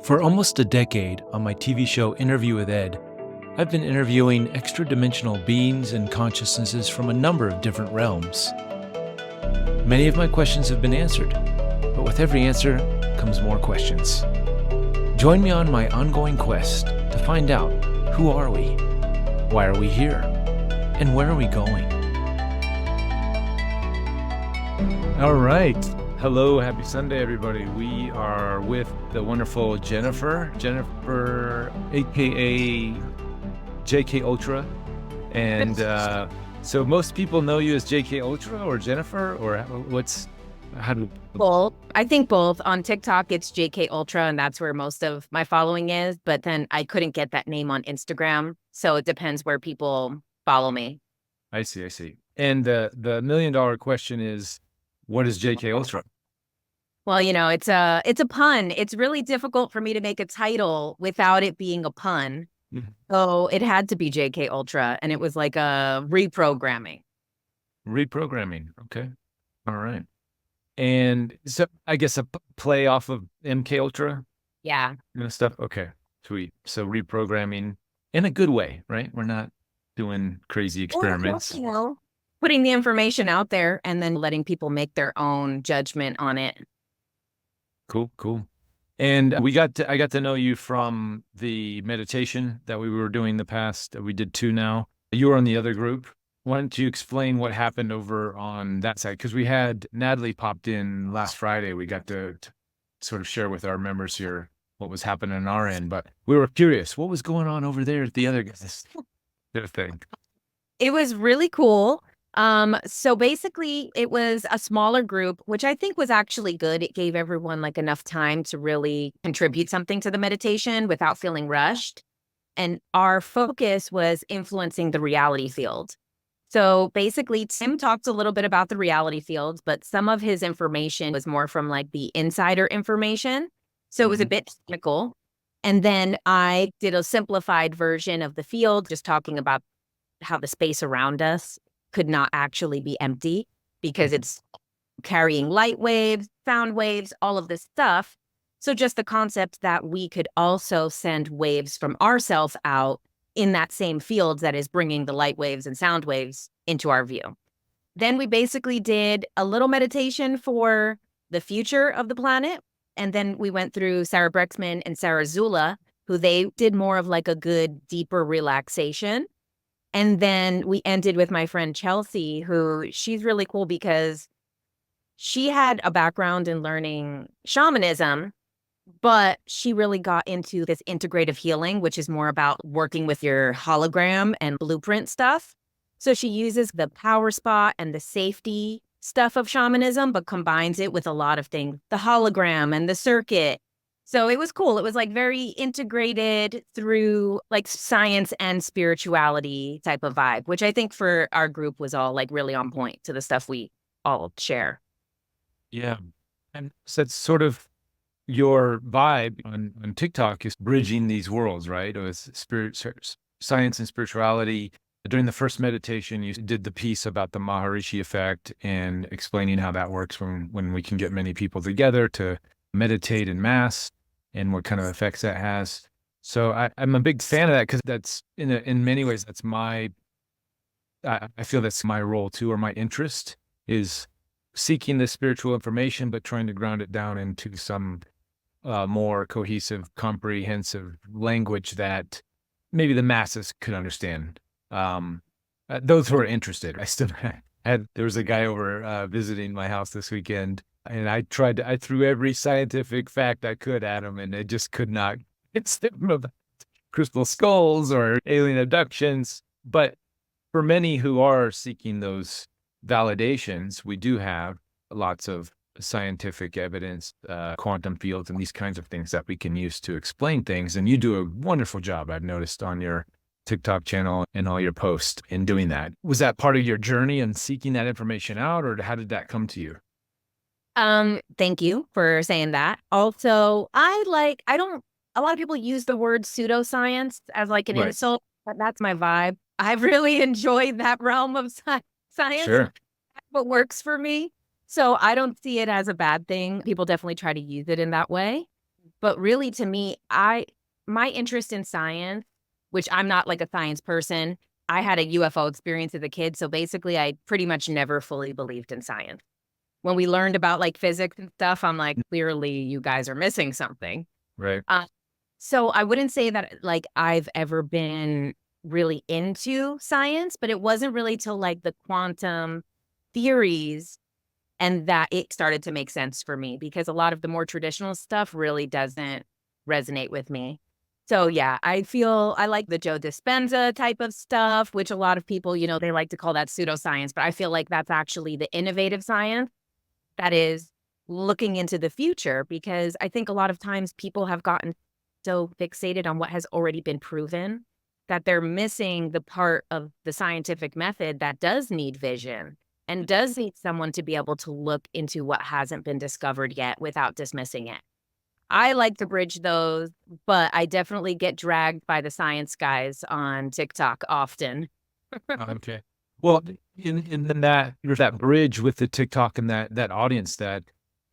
For almost a decade on my TV show Interview with Ed, I've been interviewing extra-dimensional beings and consciousnesses from a number of different realms. Many of my questions have been answered, but with every answer comes more questions. Join me on my ongoing quest to find out, who are we? Why are we here? And where are we going? All right. Hello, happy Sunday, everybody. We are with the wonderful Jennifer, aka JK Ultra. And so most people know you as JK Ultra or Jennifer, or how do both? I think both. On TikTok, it's JK Ultra, and that's where most of my following is. But then I couldn't get that name on Instagram, so it depends where people follow me. I see. And the million-dollar question is, what is JK Ultra? Well, it's a pun. It's really difficult for me to make a title without it being a pun. Mm-hmm. So it had to be JK Ultra, and it was like a reprogramming. Reprogramming. Okay. All right. And so I guess a play off of MK Ultra? Yeah. Stuff. Okay. Sweet. So reprogramming in a good way, right? We're not doing crazy experiments. Putting the information out there and then letting people make their own judgment on it. Cool. And I got to know you from the meditation that we were doing we did 2 now. You were on the other group. Why don't you explain what happened over on that side? Because we had Natalie popped in last Friday. We got to sort of share with our members here what was happening on our end, but we were curious, what was going on over there at the other guys' thing? It was really cool. So basically it was a smaller group, which I think was actually good. It gave everyone like enough time to really contribute something to the meditation without feeling rushed. And our focus was influencing the reality field. So basically Tim talked a little bit about the reality field, but some of his information was more from like the insider information. So it was a bit technical. And then I did a simplified version of the field, just talking about how the space around us could not actually be empty because it's carrying light waves, sound waves, all of this stuff. So just the concept that we could also send waves from ourselves out in that same field that is bringing the light waves and sound waves into our view. Then we basically did a little meditation for the future of the planet. And then we went through Sarah Brexman and Sarah Zula, who they did more of like a good, deeper relaxation. And then we ended with my friend Chelsea, who she's really cool because she had a background in learning shamanism, but she really got into this integrative healing, which is more about working with your hologram and blueprint stuff. So she uses the power spot and the safety stuff of shamanism, but combines it with a lot of things, the hologram and the circuit. So it was cool. It was like very integrated through like science and spirituality type of vibe, which I think for our group was all like really on point to the stuff we all share. Yeah. And so that's sort of your vibe on TikTok is bridging these worlds, right? It was science and spirituality. During the first meditation, you did the piece about the Maharishi Effect and explaining how that works when we can get many people together to meditate in mass and what kind of effects that has. So I'm a big fan of that because that's in many ways, that's I feel that's my role too, or my interest is seeking this spiritual information, but trying to ground it down into some more cohesive, comprehensive language that maybe the masses could understand. Those who are interested. There was a guy over visiting my house this weekend, and I threw every scientific fact I could at him, and it just could not get them about crystal skulls or alien abductions. But for many who are seeking those validations, we do have lots of scientific evidence, quantum fields, and these kinds of things that we can use to explain things. And you do a wonderful job, I've noticed, on your TikTok channel and all your posts in doing that. Was that part of your journey in seeking that information out, or how did that come to you? Thank you for saying that. Also, a lot of people use the word pseudoscience as like an insult, but that's my vibe. I really enjoyed that realm of science. Sure. That's what works for me. So I don't see it as a bad thing. People definitely try to use it in that way. But really, to me, my interest in science, which I'm not like a science person, I had a UFO experience as a kid. So basically, I pretty much never fully believed in science. When we learned about like physics and stuff, I'm like, clearly you guys are missing something. Right. Uh, so I wouldn't say that like I've ever been really into science, but it wasn't really till like the quantum theories and that it started to make sense for me because a lot of the more traditional stuff really doesn't resonate with me. So yeah, I feel I like the Joe Dispenza type of stuff, which a lot of people, they like to call that pseudoscience, but I feel like that's actually the innovative science that is looking into the future because I think a lot of times people have gotten so fixated on what has already been proven that they're missing the part of the scientific method that does need vision and does need someone to be able to look into what hasn't been discovered yet without dismissing it. I like to bridge those, but I definitely get dragged by the science guys on TikTok often. Okay. Well, in that there's that bridge with the TikTok and that audience, that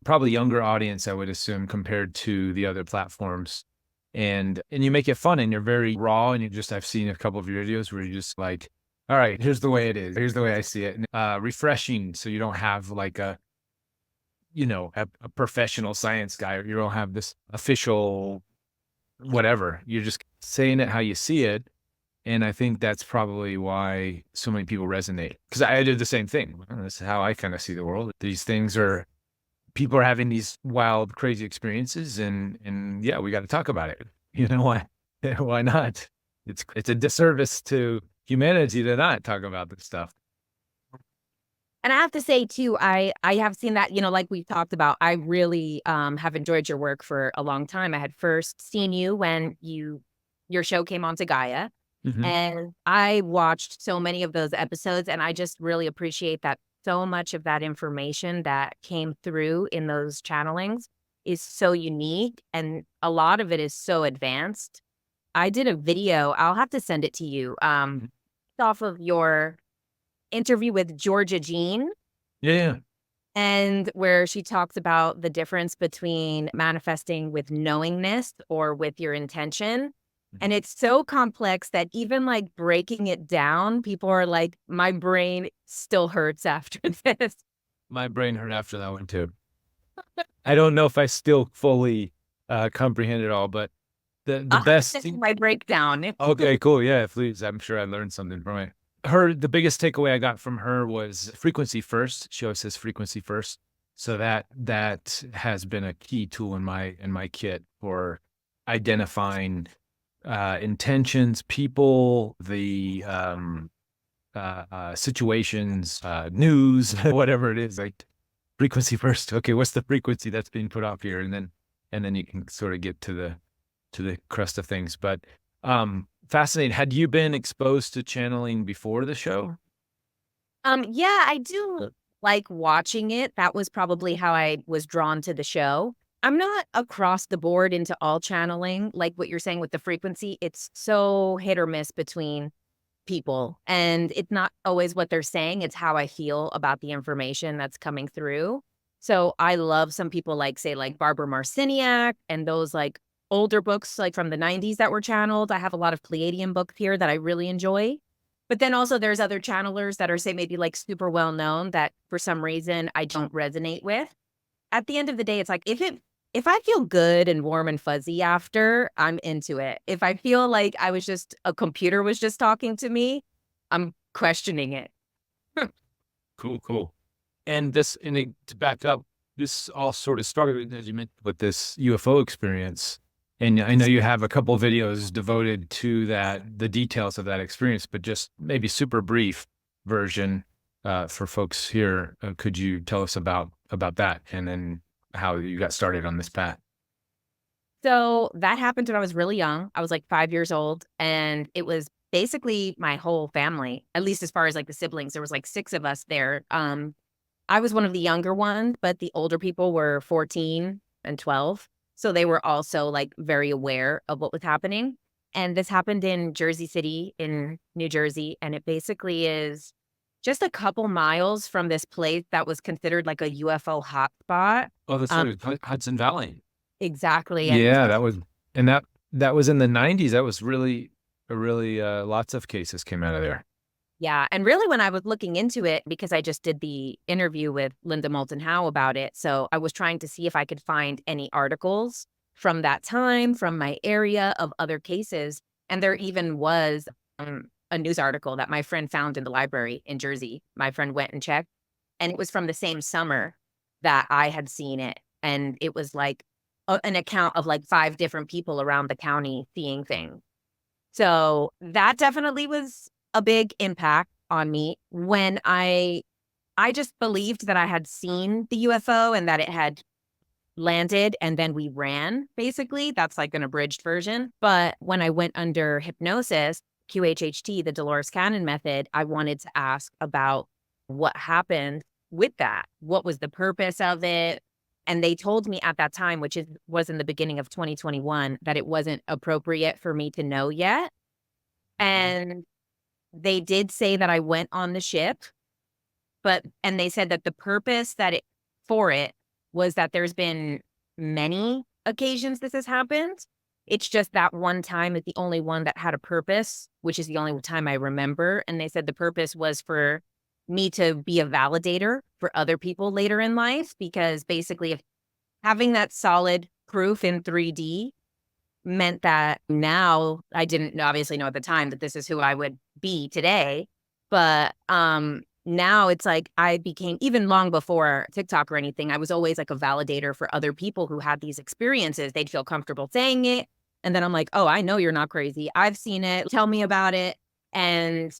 probably younger audience, I would assume, compared to the other platforms. And you make it fun and you're very raw and I've seen a couple of your videos where you're just like, all right, here's the way it is. Here's the way I see it. Refreshing. So you don't have like a professional science guy, or you don't have this official whatever. You're just saying it how you see it. And I think that's probably why so many people resonate. Because I did the same thing. This is how I kind of see the world. These things are, people are having these wild, crazy experiences, and yeah, we got to talk about it. You know why? Why not? It's a disservice to humanity to not talk about this stuff. And I have to say too, I have seen that, like we talked about, I really have enjoyed your work for a long time. I had first seen you when your show came on to Gaia. Hmm. And I watched so many of those episodes, and I just really appreciate that so much of that information that came through in those channelings is so unique, and a lot of it is so advanced. I did a video, I'll have to send it to you, off of your interview with Georgia Jean, Yeah. and where she talks about the difference between manifesting with knowingness or with your intention. And it's so complex that even like breaking it down, people are like, my brain still hurts after this. My brain hurt after that one too. I don't know if I still fully comprehend it all, but the I'll have to best send you thing. my breakdown. Okay, cool. Yeah, please. I'm sure I learned something from it. The biggest takeaway I got from her was frequency first. She always says frequency first. So that has been a key tool in my kit for identifying intentions, people, the situations, news, whatever it is. Like frequency first. Okay, what's the frequency that's being put off here, and then you can sort of get to the crust of things. But fascinating. Had you been exposed to channeling before the show? Yeah, I do like watching it. That was probably how I was drawn to the show. I'm not across the board into all channeling, like what you're saying with the frequency. It's so hit or miss between people, and it's not always what they're saying, it's how I feel about the information that's coming through. So I love some people like, say, like Barbara Marciniak and those like older books like from the 90s that were channeled. I have a lot of Pleiadian books here that I really enjoy. But then also there's other channelers that are, say, maybe like super well known that for some reason I don't resonate with. At the end of the day, it's like if I feel good and warm and fuzzy after, I'm into it. If I feel like a computer was just talking to me, I'm questioning it. Cool, cool. To back up, this all sort of started, as you mentioned, with this UFO experience. And I know you have a couple of videos devoted to the details of that experience, but just maybe super brief version for folks here. Could you tell us about that, and then how you got started on this path? So that happened when I was really young. I was like 5 years old, and it was basically my whole family, at least as far as like the siblings. There was like six of us there. I was one of the younger ones, but the older people were 14 and 12. So they were also like very aware of what was happening. And this happened in Jersey City in New Jersey. And it basically is just a couple miles from this place that was considered like a UFO hotspot. Oh, that's Um, right, Hudson Valley. Exactly. And Yeah, and that was in the 90s. That was really lots of cases came out of there. yeah, and really when I was looking into it, because I just did the interview with Linda Moulton Howe about it, so I was trying to see if I could find any articles from that time, from my area of other cases, and there even was a news article that my friend found in the library in Jersey. My friend went and checked, and it was from the same summer that I had seen it, and it was like an account of like 5 different people around the county seeing things. So that definitely was a big impact on me when I just believed that I had seen the UFO and that it had landed and then we ran, basically. That's like an abridged version. But when I went under hypnosis, QHHT, the Dolores Cannon method, I wanted to ask about what happened with that. What was the purpose of it? And they told me at that time, was in the beginning of 2021, that it wasn't appropriate for me to know yet. And they did say that I went on the ship, and they said that the purpose for it was that there's been many occasions this has happened. It's just that one time is the only one that had a purpose, which is the only time I remember. And they said the purpose was for me to be a validator for other people later in life, because basically, if having that solid proof in 3D meant that now I didn't obviously know at the time that this is who I would be today. But now it's like I became, even long before TikTok or anything, I was always like a validator for other people who had these experiences. They'd feel comfortable saying it. And then I'm like, oh, I know you're not crazy. I've seen it. Tell me about it. And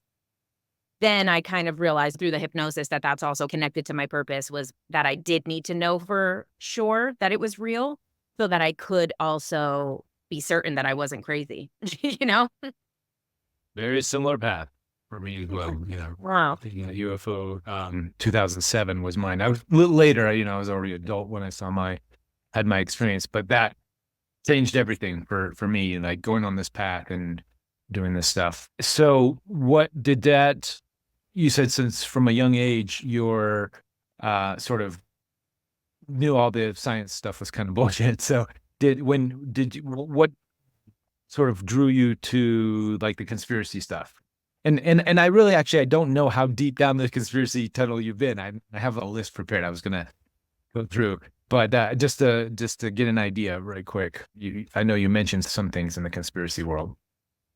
then I kind of realized through the hypnosis that that's also connected to my purpose, was that I did need to know for sure that it was real so that I could also be certain that I wasn't crazy, you know? Very similar path for me as well. Wow. The UFO 2007 was mine. I was a little later, I was already adult when I had my experience, but that changed everything for me, like going on this path and doing this stuff. So what did that, you said since from a young age, you're sort of knew all the science stuff was kind of bullshit. So what sort of drew you to like the conspiracy stuff? And I really actually I don't know how deep down the conspiracy tunnel you've been. I have a list prepared. I was gonna go through, but just to get an idea right quick. I know you mentioned some things in the conspiracy world.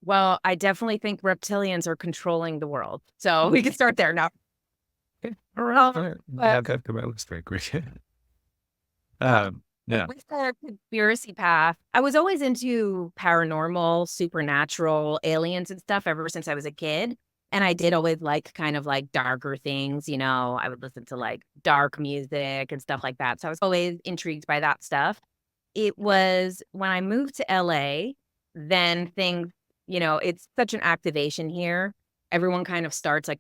Well, I definitely think reptilians are controlling the world. So we can start there now. Okay. All right. All Um, right. but Add that to my list very quick. Yeah. with the conspiracy path, I was always into paranormal, supernatural, aliens and stuff ever since I was a kid. And I did always like kind of like darker things, I would listen to like dark music and stuff like that. So I was always intrigued by that stuff. It was when I moved to LA, then things, it's such an activation here. Everyone kind of starts like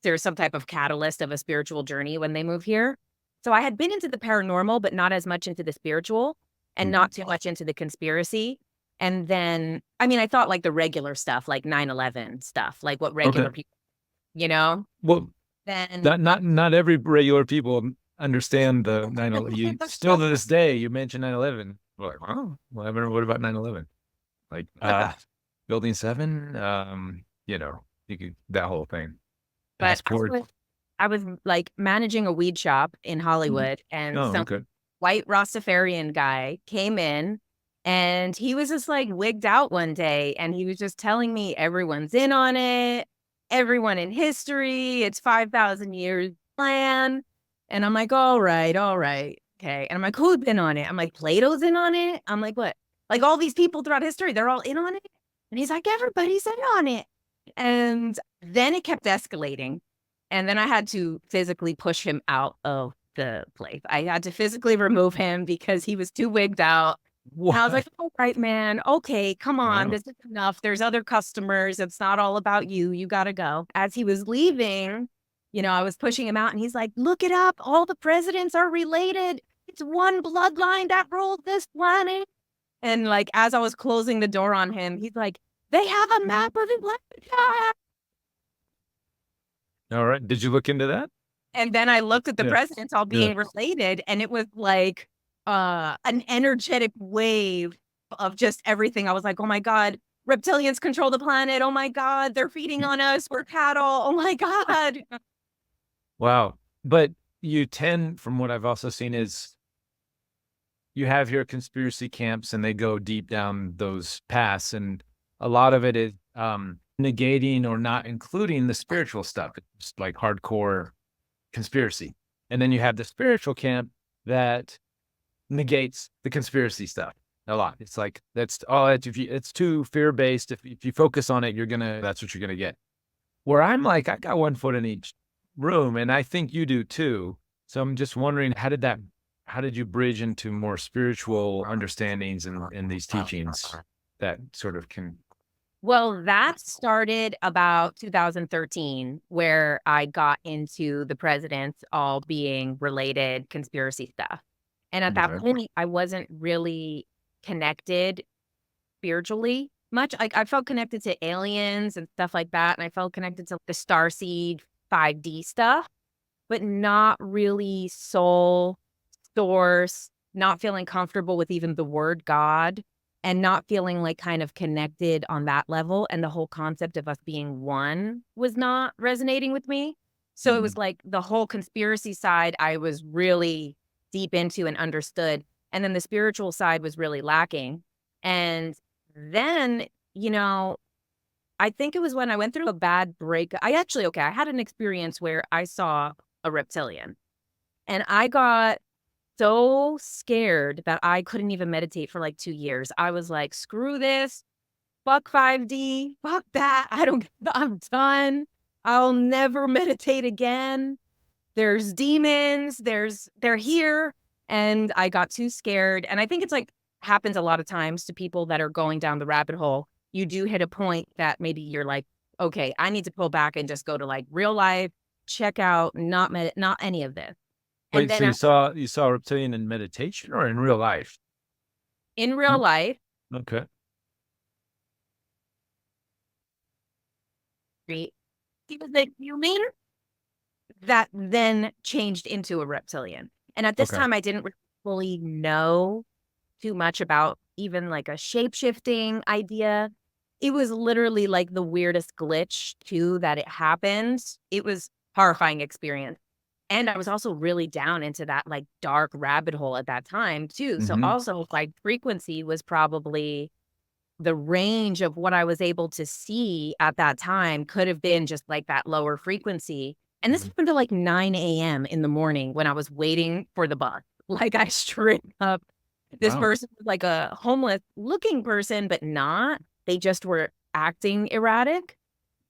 there's some type of catalyst of a spiritual journey when they move here. So I had been into the paranormal, but not as much into the spiritual and not too much into the conspiracy. And then, I mean, I thought like the regular stuff, like 9/11 stuff, like what regular Okay. people, you know? Well, Then not every regular people understand the 9/11. You still to this day, you mention 9/11. We're like, oh, what about 9/11? Like, Building 7, you could, that whole thing. but Passport. I was like managing a weed shop in Hollywood, and Oh, some okay. white Rastafarian guy came in, and he was just like wigged out one day, and he was just telling me everyone's in on it, everyone in history, it's 5,000 years plan. And I'm like, all right, okay. And I'm like, who's been on it? I'm like, Plato's in on it. I'm like, what? Like all these people throughout history, they're all in on it. And he's like, everybody's in on it. And then it kept escalating. And then I had to physically push him out of the place. I had to physically remove him because he was too wigged out. And I was like, What? all right, man. Okay, come on. Wow. This is enough. There's other customers. It's not all about you. You got to go. As he was leaving, I was pushing him out and he's like, look it up. All the presidents are related. It's one bloodline that ruled this planet. And like, as I was closing the door on him, he's like, they have a map of Atlanta. All right. Did you look into that? And then I looked at the Yeah. presidents all Yeah. being related, and it was like an energetic wave of just everything. I was like, oh my God, reptilians control the planet. Oh my God, they're feeding on us. We're cattle. Oh my God. Wow. But you tend, from what I've also seen, is you have your conspiracy camps and they go deep down those paths. And a lot of it is negating or not including the spiritual stuff. It's like hardcore conspiracy. And then you have the spiritual camp that negates the conspiracy stuff a lot. It's like, it's too fear-based. If you focus on it, that's what you're going to get. Where I'm like, I got one foot in each room, and I think you do too. So I'm just wondering, how did you bridge into more spiritual understandings in these teachings that sort of can? Well, that started about 2013, where I got into the presidents all being related conspiracy stuff. And at that point, I wasn't really connected spiritually much. Like I felt connected to aliens and stuff like that. And I felt connected to the starseed 5D stuff, but not really soul, source, not feeling comfortable with even the word God, and not feeling like kind of connected on that level. And the whole concept of us being one was not resonating with me. So it was like the whole conspiracy side I was really deep into and understood. And then the spiritual side was really lacking. And then, I think it was when I went through a bad break. I had an experience where I saw a reptilian, and I got so scared that I couldn't even meditate for like 2 years. I was like, screw this, fuck 5D, fuck that. I'm done. I'll never meditate again. There's demons, they're here. And I got too scared. And I think it's like happens a lot of times to people that are going down the rabbit hole. You do hit a point that maybe you're like, okay, I need to pull back and just go to like real life, check out, not any of this. And Wait, so then you saw a reptilian in meditation or in real life? in real life, Okay. he was a human that then changed into a reptilian. And at this Okay. time, I didn't fully know too much about even like a shape-shifting idea. It was literally like the weirdest glitch too that it happened. It was horrifying experience. And I was also really down into that like dark rabbit hole at that time too. So also like frequency was probably the range of what I was able to see at that time could have been just like that lower frequency. And this happened to like 9 a.m. in the morning when I was waiting for the bus. Like I straight up, this person was like a homeless looking person, but not. They just were acting erratic.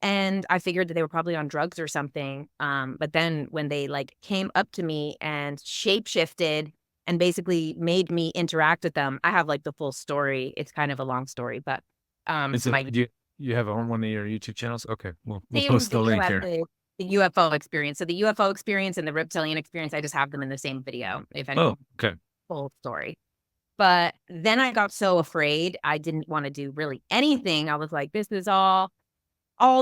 And I figured that they were probably on drugs or something. But then when they like came up to me and shapeshifted and basically made me interact with them, I have like the full story. It's kind of a long story, but You have on one of your YouTube channels? Okay, we'll same post the link here. The UFO experience. So the UFO experience and the reptilian experience, I just have them in the same video. If anyone, okay. full story. But then I got so afraid, I didn't want to do really anything. I was like, this is all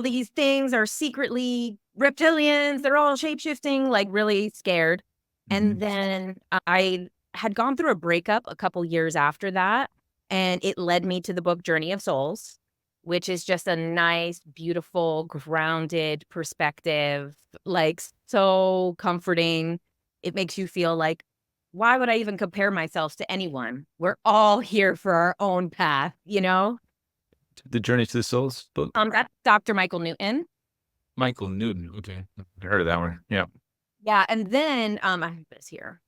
these things are secretly reptilians. They're all shapeshifting, like really scared. And then I had gone through a breakup a couple years after that. And it led me to the book Journey of Souls, which is just a nice, beautiful, grounded perspective, like so comforting. It makes you feel like, why would I even compare myself to anyone? We're all here for our own path, The Journey to the Souls book? That's Dr. Michael Newton. Michael Newton. Okay. I heard of that one. Yeah. Yeah. And then I have this here.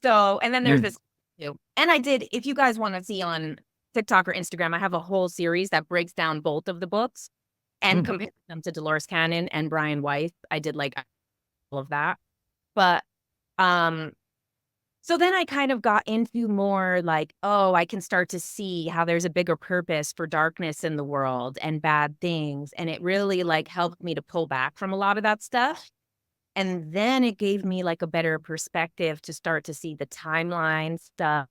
So, and then there's this too. And I did, if you guys want to see on TikTok or Instagram, I have a whole series that breaks down both of the books and compares them to Dolores Cannon and Brian Weiss. I did like all of that. But so then I kind of got into more like, oh, I can start to see how there's a bigger purpose for darkness in the world and bad things. And it really like helped me to pull back from a lot of that stuff. And then it gave me like a better perspective to start to see the timeline stuff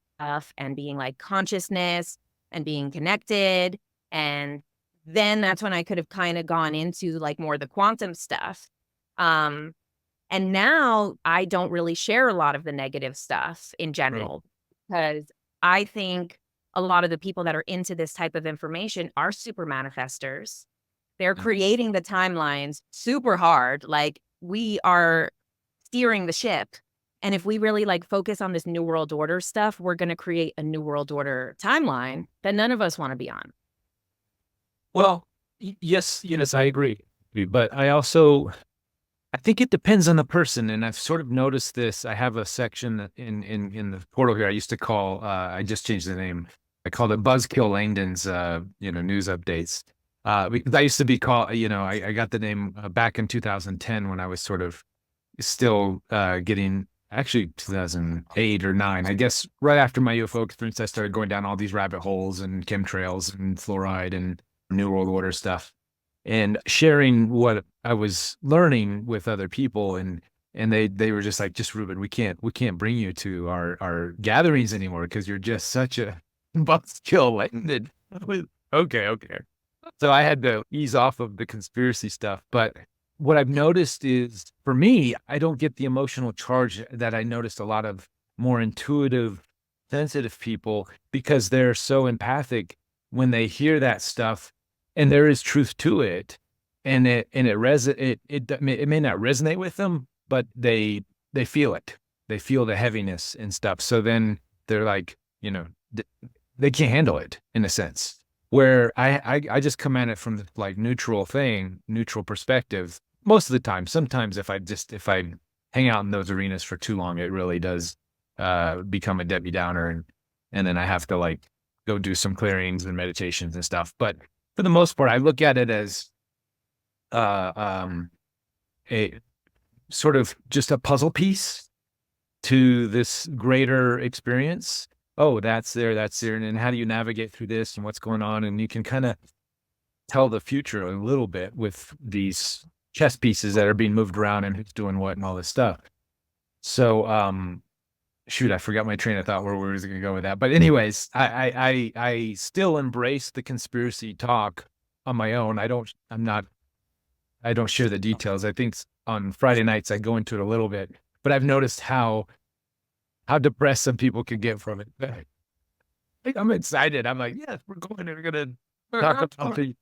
and being like consciousness and being connected. And then that's when I could have kind of gone into like more the quantum stuff. And now I don't really share a lot of the negative stuff in general. because I think a lot of the people that are into this type of information are super manifestors. They're Yeah. creating the timelines super hard. Like, we are steering the ship. And if we really like focus on this new world order stuff, we're going to create a new world order timeline that none of us want to be on. Well, yes, I agree. But I think it depends on the person, and I've sort of noticed this. I have a section in the portal here. I used to call. I just changed the name. I called it Buzzkill Langdon's, news updates. Because I used to be called. I got the name back in 2010 when I was sort of still getting. Actually, 2008 or nine. I guess right after my UFO experience, I started going down all these rabbit holes and chemtrails and fluoride and New World Order stuff and sharing what I was learning with other people, and they were just like, just Ruben, we can't bring you to our gatherings anymore because you're just such a buzzkill. Landed. Okay. So I had to ease off of the conspiracy stuff, but what I've noticed is, for me, I don't get the emotional charge that I noticed a lot of more intuitive, sensitive people, because they're so empathic when they hear that stuff, and there is truth to it, and it may not resonate with them, but they feel it. They feel the heaviness and stuff. So then they're like, they can't handle it in a sense. Where I just come at it from the like neutral perspective most of the time. Sometimes if I hang out in those arenas for too long, it really does become a Debbie Downer, and then I have to like go do some clearings and meditations and stuff. But for the most part, I look at it as a sort of just a puzzle piece to this greater experience. Oh, that's there, and then how do you navigate through this and what's going on? And you can kind of tell the future a little bit with these chess pieces that are being moved around and who's doing what and all this stuff. So, shoot, I forgot my train of thought where we was going to go with that. But anyways, I still embrace the conspiracy talk on my own. I don't share the details. I think on Friday nights I go into it a little bit, but I've noticed how depressed some people could get from it. I'm excited. I'm like, yes, we're going and we're going to talk about it.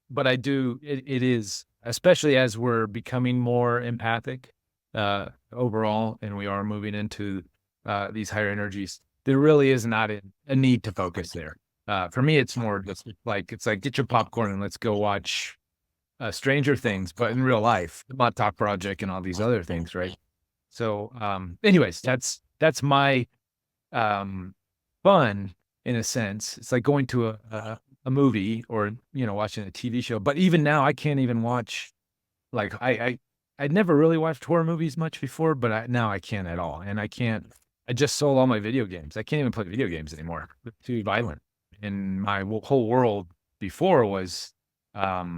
But I do, it is, especially as we're becoming more empathic overall, and we are moving into these higher energies, there really is not a need to focus there. For me, it's more just like, it's like, get your popcorn and let's go watch Stranger Things, but in real life, the Montauk Project and all these other things, right? So, anyways, that's my fun in a sense. It's like going to a movie or watching a TV show. But even now, I can't even watch, like, I'd never really watched horror movies much before, but now I can't at all, and I can't. I just sold all my video games. I can't even play video games anymore. They're too violent. And my whole world before was it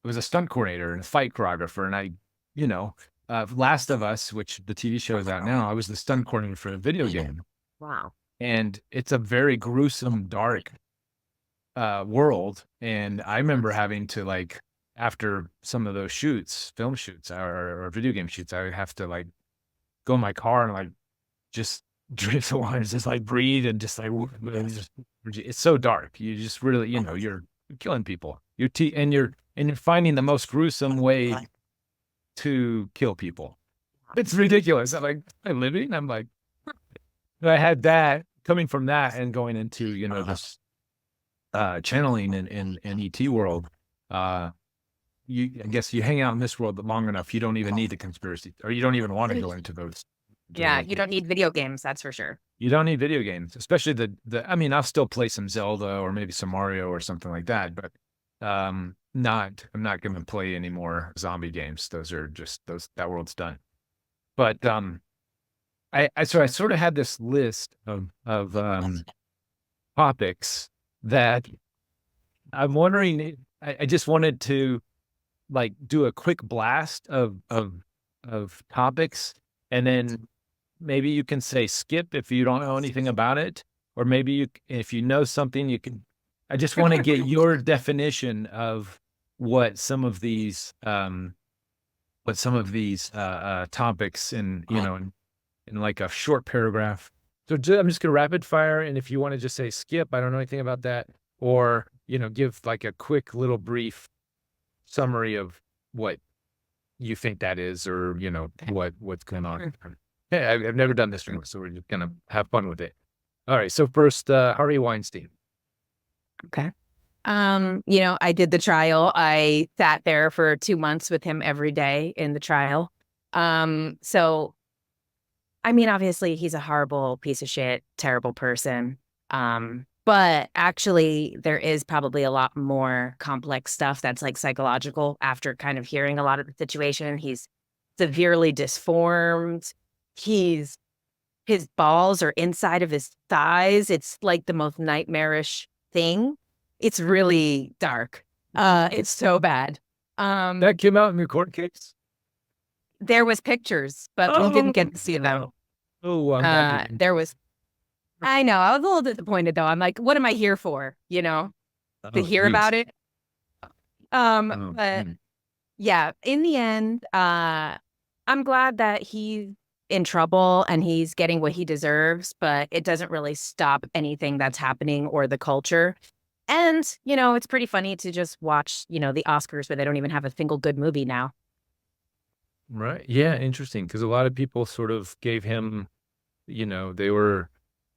was a stunt coordinator and a fight choreographer, and Last of Us, which the TV show is out now, I was the stunt coordinator for a video game. Wow. And it's a very gruesome, dark world. And I remember having to, like, after some of those shoots, film shoots or video game shoots, I would have to like go in my car and like just drink the water, just like breathe and just like it's so dark. You just really, you're killing people. And you're finding the most gruesome way to kill people. It's ridiculous. I'm like, I'm living. I'm like, I had that coming from that and going into this channeling in ET world. I guess you hang out in this world long enough, you don't even need the conspiracy, or you don't even want to go into those. Yeah, you don't need video games, that's for sure. You don't need video games, especially I mean, I'll still play some Zelda or maybe some Mario or something like that, but I'm not going to play any more zombie games. Those are just that world's done. But I sort of had this list of topics that I'm wondering. I just wanted to like do a quick blast of topics, and then maybe you can say skip if you don't know anything about it, or maybe if you know something, you can. I just want to get your definition of what some of these topics in like a short paragraph So I'm just going to rapid fire. And if you want to just say skip, I don't know anything about that, or, give like a quick little brief summary of what you think that is, or, what's going on. Hey, I've never done this before, so we're just going to have fun with it. All right. So first, Harvey Weinstein. Okay. I did the trial. I sat there for 2 months with him every day in the trial. So I mean, obviously he's a horrible piece of shit, terrible person. But actually there is probably a lot more complex stuff that's like psychological after kind of hearing a lot of the situation. He's severely disformed. His balls are inside of his thighs. It's like the most nightmarish thing. It's really dark. It's so bad. That came out in your court case? There was pictures, but we didn't get to see them. Oh, there was. I know. I was a little disappointed though. I'm like, what am I here for? To hear about it. But yeah, in the end, I'm glad that he's in trouble and he's getting what he deserves, but it doesn't really stop anything that's happening or the culture. And, it's pretty funny to just watch, the Oscars where they don't even have a single good movie now. Right. Yeah. Interesting. Because a lot of people sort of gave him, they were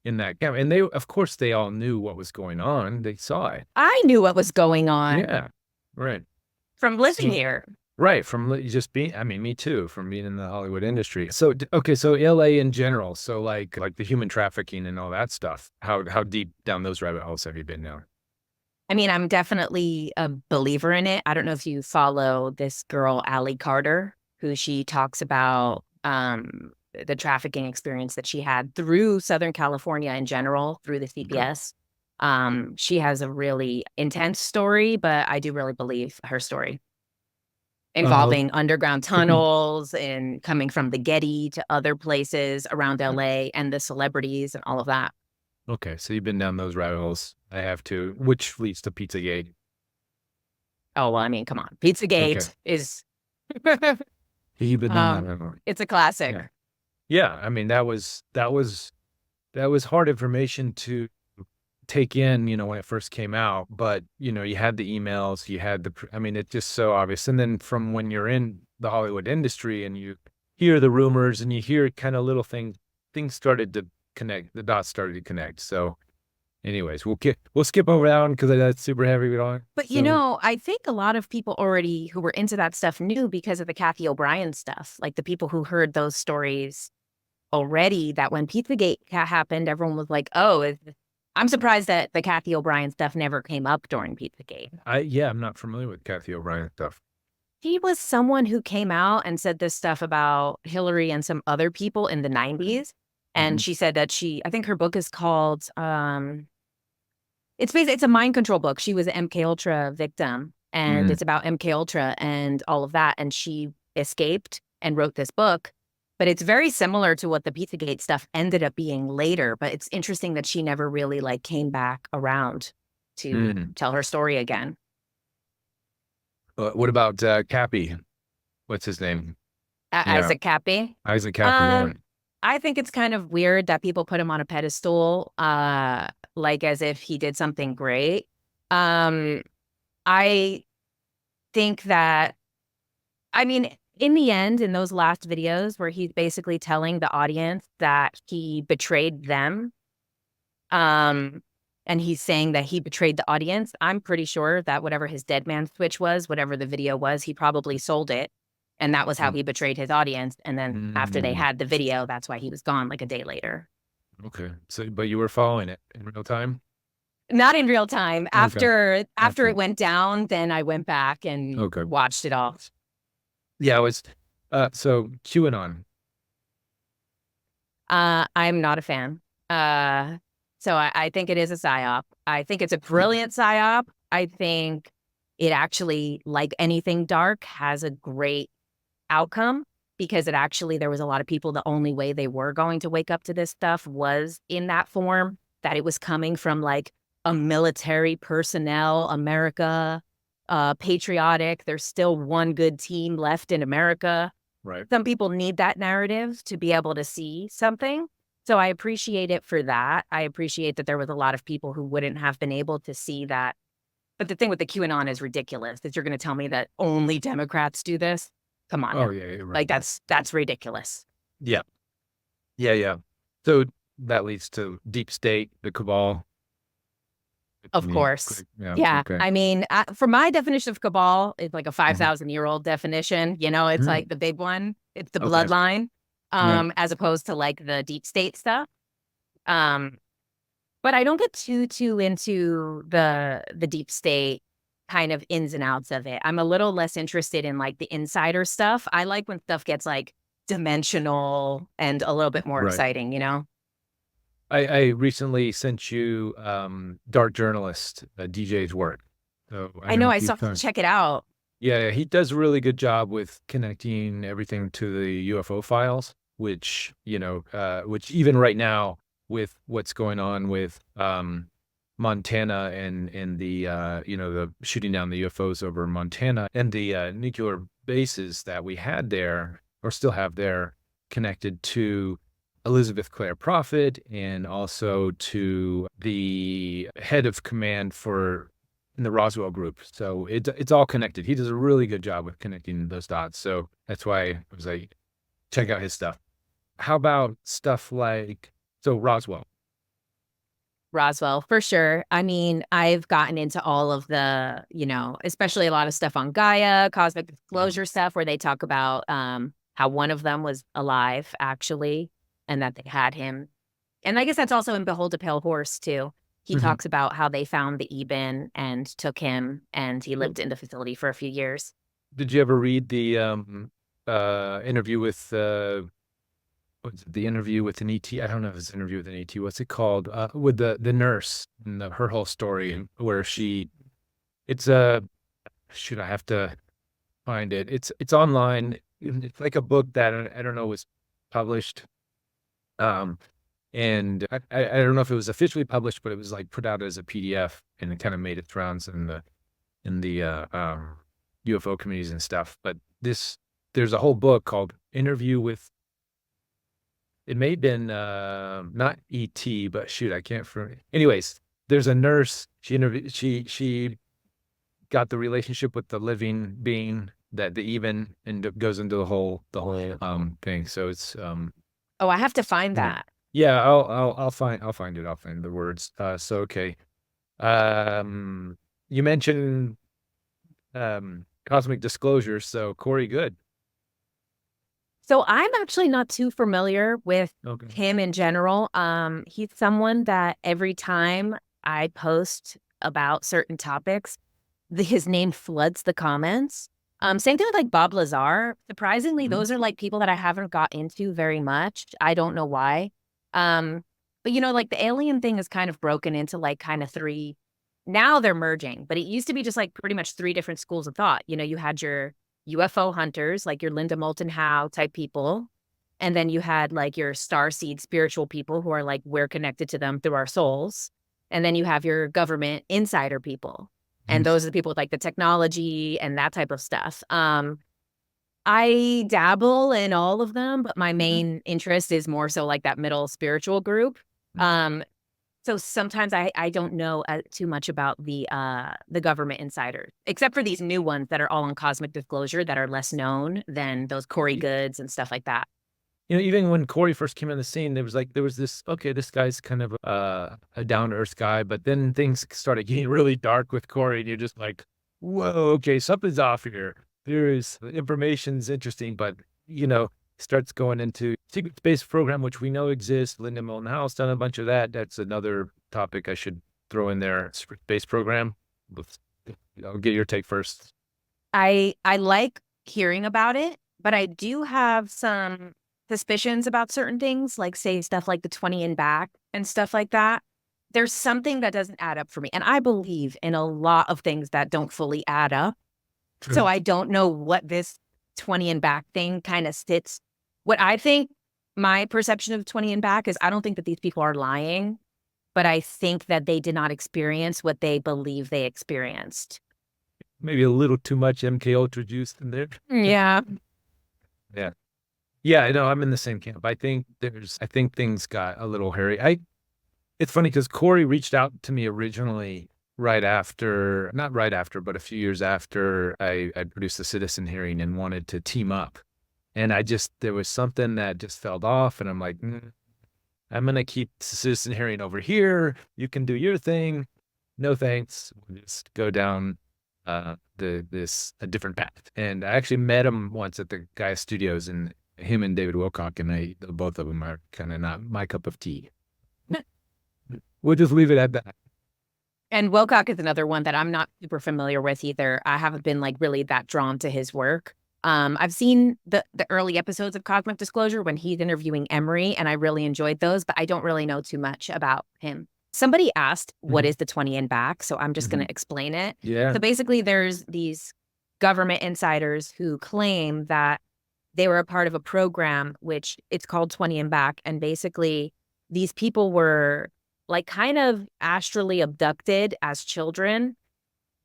in that camp. And of course, they all knew what was going on. They saw it. I knew what was going on. Yeah. Right. From living here. Right. From just being, me too, from being in the Hollywood industry. So, okay. So LA in general. So like the human trafficking and all that stuff. How deep down those rabbit holes have you been now? I mean, I'm definitely a believer in it. I don't know if you follow this girl, Allie Carter, who she talks about the trafficking experience that she had through Southern California in general, through the CPS. She has a really intense story, but I do really believe her story involving underground tunnels and coming from the Getty to other places around LA and the celebrities and all of that. Okay, so you've been down those rabbit holes. I have too, which leads to Pizzagate. Oh, well, I mean, come on. Pizzagate is... You've been down that rabbit hole. It's a classic. Yeah, I mean, that was hard information to take in, when it first came out. But, you had the emails, you had it's just so obvious. And then from when you're in the Hollywood industry and you hear the rumors and you hear kind of little things started to connect, the dots started to connect. So anyways, we'll skip over that one because that's super heavy. But I think a lot of people already who were into that stuff knew because of the Kathy O'Brien stuff. Like the people who heard those stories already, that when Pizzagate happened, everyone was like, oh, I'm surprised that the Kathy O'Brien stuff never came up during Pizzagate. I'm not familiar with Kathy O'Brien stuff. He was someone who came out and said this stuff about Hillary and some other people in the 90s. And she said that I think her book is called, it's a mind control book. She was an MK Ultra victim and it's about MK Ultra and all of that. And she escaped and wrote this book, but it's very similar to what the Pizzagate stuff ended up being later. But it's interesting that she never really came back around to tell her story again. What about Cappy? What's his name? Isaac Cappy. Isaac Cappy. I think it's kind of weird that people put him on a pedestal, as if he did something great. I think that, in the end, in those last videos where he's basically telling the audience that he betrayed them, and he's saying that he betrayed the audience, I'm pretty sure that whatever his dead man switch was, whatever the video was, he probably sold it. And that was how he betrayed his audience. And then after they had the video, that's why he was gone a day later. Okay. So, but you were following it in real time? Not in real time. After it went down, then I went back and watched it all. Yeah, it was, so QAnon. I'm not a fan. So I think it is a psyop. I think it's a brilliant psyop. I think it actually, like anything dark, has a great outcome because there was a lot of people, the only way they were going to wake up to this stuff was in that form, that it was coming from a military personnel, America, patriotic. There's still one good team left in America. Right. Some people need that narrative to be able to see something. So I appreciate it for that. I appreciate that there was a lot of people who wouldn't have been able to see that. But the thing with the QAnon is ridiculous that you're going to tell me that only Democrats do this. Come on Oh now. yeah, you're right. Like that's ridiculous. Yeah, yeah. So that leads to deep state, the cabal. Of course. Yeah. Yeah. Okay. I mean, for my definition of cabal, it's like a Mhm. 5,000-year-old definition. You know, it's like the big one. It's the Okay. bloodline, Right. as opposed to like the deep state stuff. Um, but I don't get too into the deep state kind of ins and outs of it. I'm a little less interested in like the insider stuff. I like when stuff gets like dimensional and a little bit more Right. exciting, you know? I recently sent you Dark Journalist DJ's work. So I I don't know know I if still you've have to done. check it out. Yeah, he does a really good job with connecting everything to the UFO files, which, which even right now with what's going on with Montana and the the shooting down the UFOs over Montana and the nuclear bases that we had there or still have there connected to Elizabeth Clare Prophet and also to the head of command for in the Roswell group. So it's all connected. He does a really good job with connecting those dots. So that's why I was like, check out his stuff. How about stuff like Roswell? Roswell, for sure. I mean, I've gotten into all of the, especially a lot of stuff on Gaia, cosmic disclosure stuff, where they talk about how one of them was alive, actually, and that they had him. And I guess that's also in Behold a Pale Horse, too. He Mm-hmm. talks about how they found the Eben and took him, and he lived in the facility for a few years. Did you ever read the interview with what's it, the interview with an ET? I don't know if it's an interview with an ET. What's it called? With the nurse and her whole story where it's a shoot, I have to find it. It's online. It's like a book that I don't know was published. Um, and I don't know if it was officially published, but it was like put out as a PDF, and it kind of made its rounds in the UFO communities and stuff. But there's a whole book called Interview with. It may have been not ET, but shoot, I can't. Anyways, there's a nurse. She interviewed. She got the relationship with the living being that the even and it goes into the whole thing. So it's Oh, I have to find yeah. that. Yeah, I'll find it. I'll find the words. So okay. Um you mentioned cosmic disclosure, so Corey Good. So I'm actually not too familiar with Okay. him in general. He's someone that every time I post about certain topics, his name floods the comments. Same thing with like Bob Lazar. Surprisingly, Mhm. those are like people that I haven't got into very much. I don't know why. Um, but like the alien thing is kind of broken into like kind of three. Now they're merging, but it used to be just like pretty much three different schools of thought. You had your UFO hunters, like your Linda Moulton Howe type people. And then you had like your starseed spiritual people who are like, we're connected to them through our souls. And then you have your government insider people. And those are the people with like the technology and that type of stuff. I dabble in all of them, but my main interest is more so like that middle spiritual group. Um, so sometimes I don't know too much about the government insiders, except for these new ones that are all on cosmic disclosure that are less known than those Corey Goods and stuff like that. Even when Corey first came on the scene, there was this, okay, this guy's kind of a down-to-earth guy, but then things started getting really dark with Corey, and you're just like, whoa, okay, something's off here. Information's interesting, but, starts going into secret space program, which we know exists. Linda Moulton Howe's done a bunch of that. That's another topic I should throw in there, secret space program. I'll get your take first. I like hearing about it, but I do have some suspicions about certain things, like say stuff like the 20 and back and stuff like that. There's something that doesn't add up for me. And I believe in a lot of things that don't fully add up. So I don't know what this 20 and back thing kind of sits. What I think my perception of 20 and back is I don't think that these people are lying, but I think that they did not experience what they believe they experienced. Maybe a little too much MK Ultra juice in there. Yeah. Yeah. Yeah, I know. I'm in the same camp. I think things got a little hairy. It's funny because Corey reached out to me originally right after, not right after, but a few years after I produced the Citizen hearing and wanted to team up. And there was something that just fell off. And I'm like, I'm going to keep the Citizen hearing over here. You can do your thing. No thanks. We'll just go down a different path. And I actually met him once at the Gaia Studios, and him and David Wilcock and both of them are kind of not my cup of tea. We'll just leave it at that. And Wilcock is another one that I'm not super familiar with either. I haven't been like really that drawn to his work. I've seen the early episodes of Cosmic Disclosure when he's interviewing Emery, and I really enjoyed those, but I don't really know too much about him. Somebody asked, what is the 20 and back? So I'm just going to explain it. Yeah. So basically, there's these government insiders who claim that they were a part of a program, which it's called 20 and back. And basically, these people were like kind of astrally abducted as children.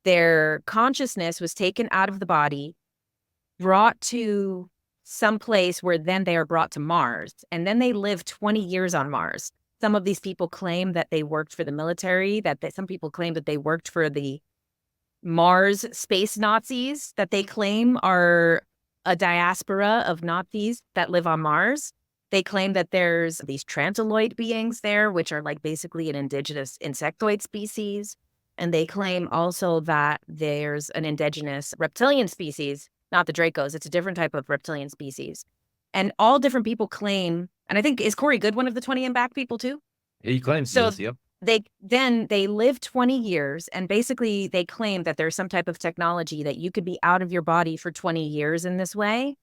Their consciousness was taken out of the body, brought to some place where then they are brought to Mars. And then they live 20 years on Mars. Some of these people claim that they worked for the military, some people claim that they worked for the Mars space Nazis, that they claim are a diaspora of Nazis that live on Mars. They claim that there's these transoloid beings there, which are like basically an indigenous insectoid species. And they claim also that there's an indigenous reptilian species, not the Dracos. It's a different type of reptilian species. And all different people claim, and I think, is Corey Good one of the 20 and back people too? He claims So this, yep. they live 20 years, and basically they claim that there's some type of technology that you could be out of your body for 20 years in this way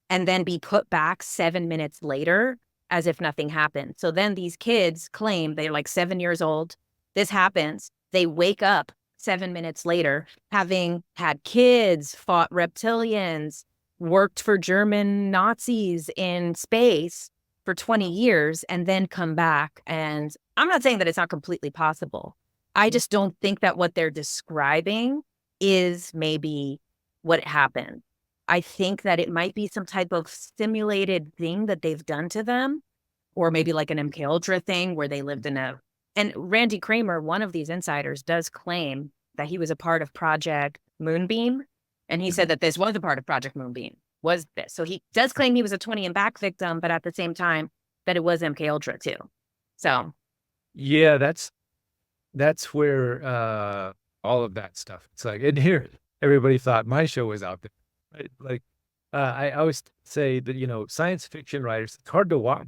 and then be put back 7 minutes later as if nothing happened. So then these kids claim they're like 7 years old. This happens. They wake up 7 minutes later, having had kids, fought reptilians, worked for German Nazis in space for 20 years, and then come back. And I'm not saying that it's not completely possible. I just don't think that what they're describing is maybe what happened. I think that it might be some type of simulated thing that they've done to them, or maybe like an MK Ultra thing where they lived in a. And Randy Kramer, one of these insiders, does claim that he was a part of Project Moonbeam, and he said that this was a part of Project Moonbeam. Was this? So he does claim he was a 20 and back victim, but at the same time that it was MK Ultra too. So yeah, that's where all of that stuff. It's like, and here everybody thought my show was out there. Right? Like I always say that, science fiction writers, it's hard to watch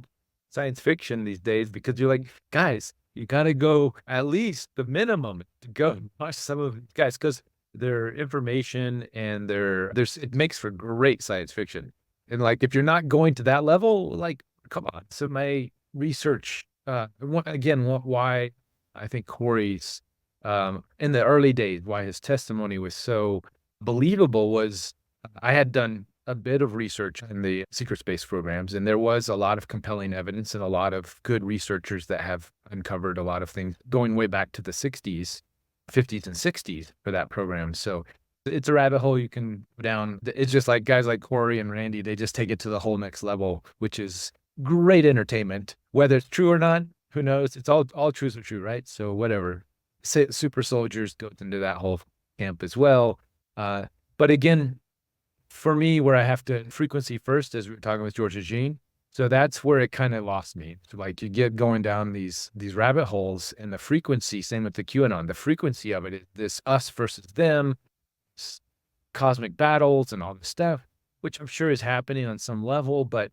science fiction these days because you're like, guys, you gotta go at least the minimum to go watch some of these guys because their information and it makes for great science fiction. And like, if you're not going to that level, like, come on. So my research, again, why I think Corey's, in the early days, why his testimony was so believable was I had done a bit of research in the secret space programs, and there was a lot of compelling evidence and a lot of good researchers that have uncovered a lot of things going way back to the 60s, 50s and 60s for that program. So it's a rabbit hole you can go down. It's just like guys like Corey and Randy, they just take it to the whole next level, which is great entertainment. Whether it's true or not, who knows? It's all truths are true, right? So whatever. Super Soldiers goes into that whole camp as well. But again, for me, where I have to frequency first, as we were talking with George Eugene, so that's where it kind of lost me. So like you get going down these rabbit holes, and the frequency, same with the QAnon, the frequency of it is this us versus them, cosmic battles and all this stuff, which I'm sure is happening on some level, but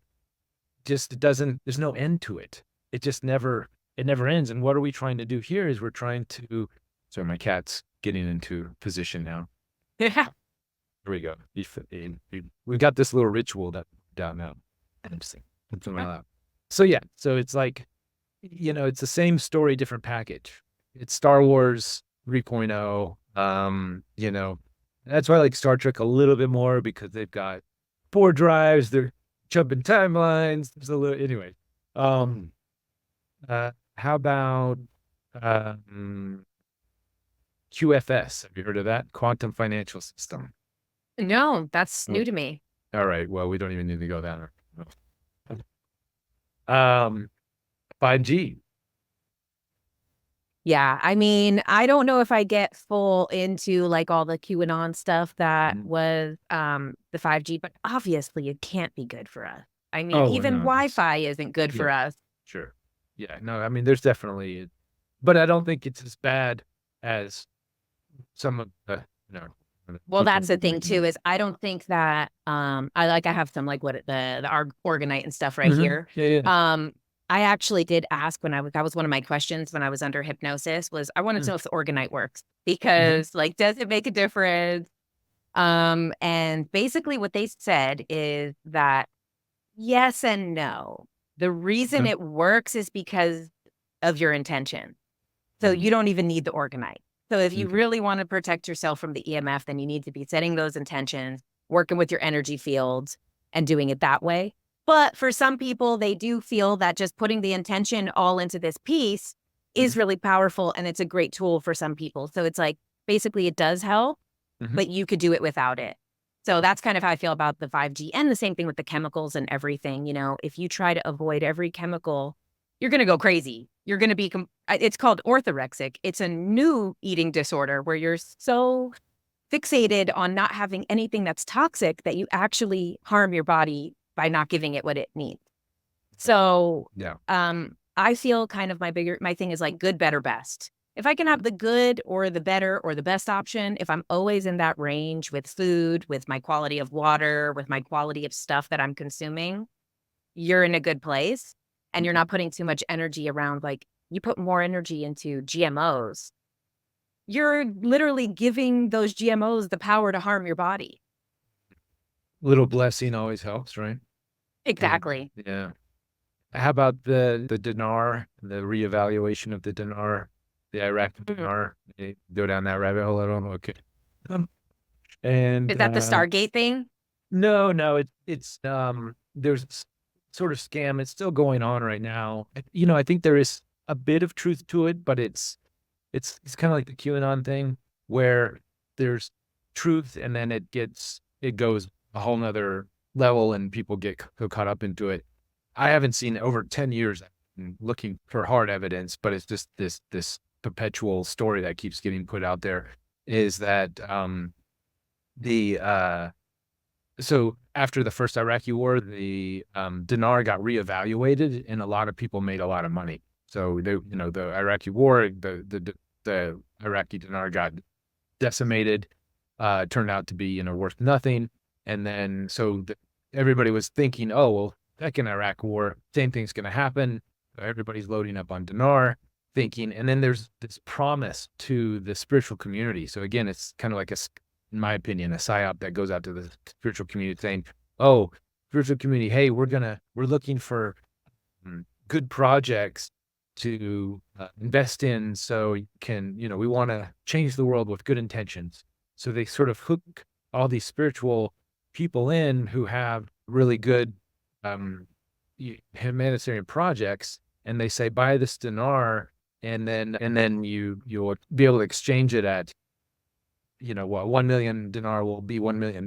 just there's no end to it. It never ends. And what are we trying to do here is we're trying to, sorry, my cat's getting into position now. yeah. Here we go. We've got this little ritual down now. So yeah, so it's like, it's the same story, different package. It's Star Wars 3.0. That's why I like Star Trek a little bit more because they've got 4 drives, they're jumping timelines. There's a little, anyway. How about QFS? Have you heard of that? Quantum Financial System. No, that's new to me. All right. Well, we don't even need to go down there. Um, 5G. Yeah, I mean, I don't know if I get full into like all the QAnon stuff that Mhm. was the 5G, but obviously it can't be good for us. I mean, Oh even no, it's Wi-Fi isn't good yeah, for us. sure. Yeah, no, I mean, there's definitely, but I don't think it's as bad as some of the, you know, the Well, people that's the thing making too, it. is I don't think that I have some like what the organite and stuff right Mhm. here. Yeah, yeah. Um I actually did ask when that was one of my questions when I was under hypnosis was I wanted to Mm. know if the organite works Mhm. because like does it make a difference? And basically what they said is that yes and no. The reason Okay. it works is because of your intention. So Mhm. you don't even need the organite. So if you Okay. really want to protect yourself from the EMF, then you need to be setting those intentions, working with your energy fields and doing it that way. But for some people, they do feel that just putting the intention all into this piece is Mhm. really powerful and it's a great tool for some people. So it's like basically it does help, Mhm. but you could do it without it. So that's kind of how I feel about the 5G and the same thing with the chemicals and everything. You know, if you try to avoid every chemical, you're going to go crazy. You're going to be, it's called orthorexic. It's a new eating disorder where you're so fixated on not having anything that's toxic that you actually harm your body by not giving it what it needs. So, Yeah. I feel kind of my thing is like good, better, best. If I can have the good or the better or the best option, if I'm always in that range with food, with my quality of water, with my quality of stuff that I'm consuming, you're in a good place and you're Mhm. not putting too much energy around like you put more energy into GMOs. You're literally giving those GMOs the power to harm your body. Little blessing always helps, right? And Exactly. yeah. How about the dinar, the reevaluation of the dinar, the Iraqi Mhm. dinar? Go down that rabbit hole. I don't know. Okay. And Is that the Stargate thing? no, no, there's sort of scam. It's still going on right now. I think there is a bit of truth to it, but it's kind of like the QAnon thing where there's truth and then it goes a whole nother level and people get so caught up into it. I haven't seen over 10 years I've been looking for hard evidence, but it's just this perpetual story that keeps getting put out there is that the so after the first Iraqi war, the dinar got reevaluated, and a lot of people made a lot of money. So the Iraqi war, the Iraqi dinar got decimated, turned out to be worth nothing, and then everybody was thinking, oh well, second Iraq war, same thing's going to happen. Everybody's loading up on dinar, thinking, and then there's this promise to the spiritual community. So again, it's kind of like in my opinion, a psyop that goes out to the spiritual community saying, "Oh, spiritual community, hey, we're looking for good projects to invest in, so you can, we want to change the world with good intentions." So they sort of hook all these spiritual people in who have really good um, humanitarian projects, and they say, "Buy this dinar." And then you'll be able to exchange it at 1 million dinar will be $1 million,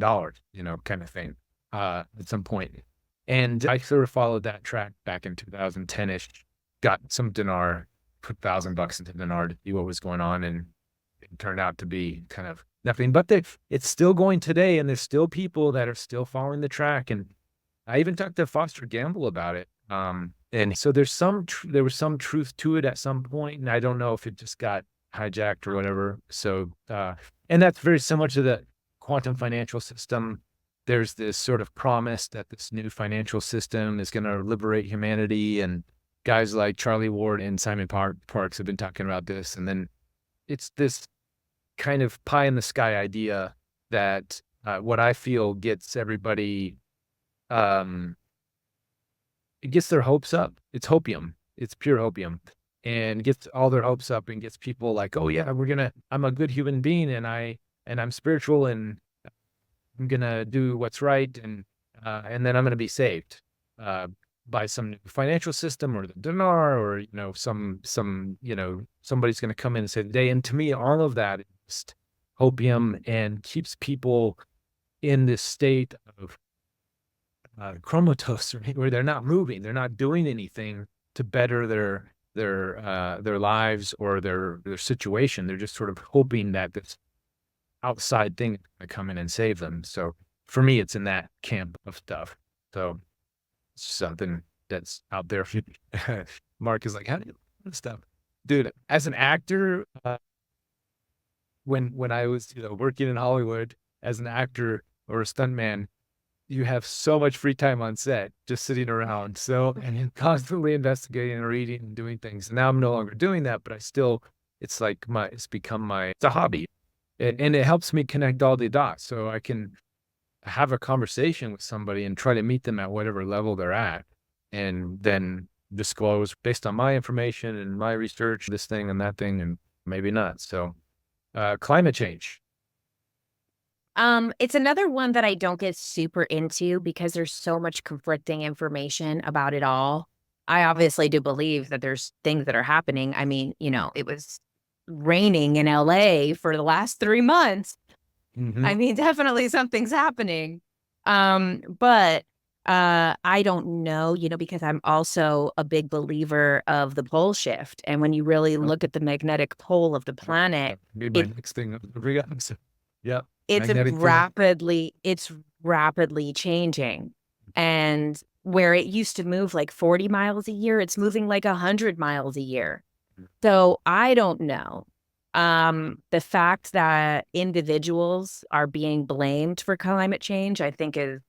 kind of thing, at some point. And I sort of followed that track back in 2010-ish, got some dinar, put $1,000 into dinar to see what was going on. And it turned out to be kind of nothing, but it's still going today. And there's still people that are still following the track. And I even talked to Foster Gamble about it. And so there was some truth to it at some point, and I don't know if it just got hijacked or whatever. So, and that's very similar to the quantum financial system. There's this sort of promise that this new financial system is going to liberate humanity, and guys like Charlie Ward and Simon Parks have been talking about this. And then it's this kind of pie in the sky idea that what I feel gets everybody. Um, it gets their hopes up. It's hopium. It's pure hopium, and gets all their hopes up and gets people like, oh yeah, I'm a good human being, and I'm spiritual, and I'm gonna do what's right, and then I'm gonna be saved uh, by some new financial system or the dinar, or somebody's gonna come in and save the day. And to me, all of that is hopium and keeps people in this state of comatose, right? Where they're not moving, they're not doing anything to better their lives or their situation. They're just sort of hoping that this outside thing is going to come in and save them. So for me, it's in that camp of stuff. So it's something that's out there. Mark is like, how do you learn this stuff, dude? As an actor, when I was working in Hollywood as an actor or a stuntman, you have so much free time on set, just sitting around. So, and constantly investigating and reading and doing things. Now I'm no longer doing that, but I still, it's like it's a hobby. And it helps me connect all the dots. So I can have a conversation with somebody and try to meet them at whatever level they're at. And then disclose based on my information and my research, this thing and that thing, and maybe not. So, climate change. It's another one that I don't get super into because there's so much conflicting information about it all. I obviously do believe that there's things that are happening. I mean, it was raining in LA for the last 3 months. I mean, definitely something's happening. But I don't know, because I'm also a big believer of the pole shift. And when you really look at the magnetic pole of the planet, Be my next thing. Yeah. it's rapidly changing. And where it used to move like 40 miles a year, it's moving like 100 miles a year. So I don't know. The fact that individuals are being blamed for climate change, I think is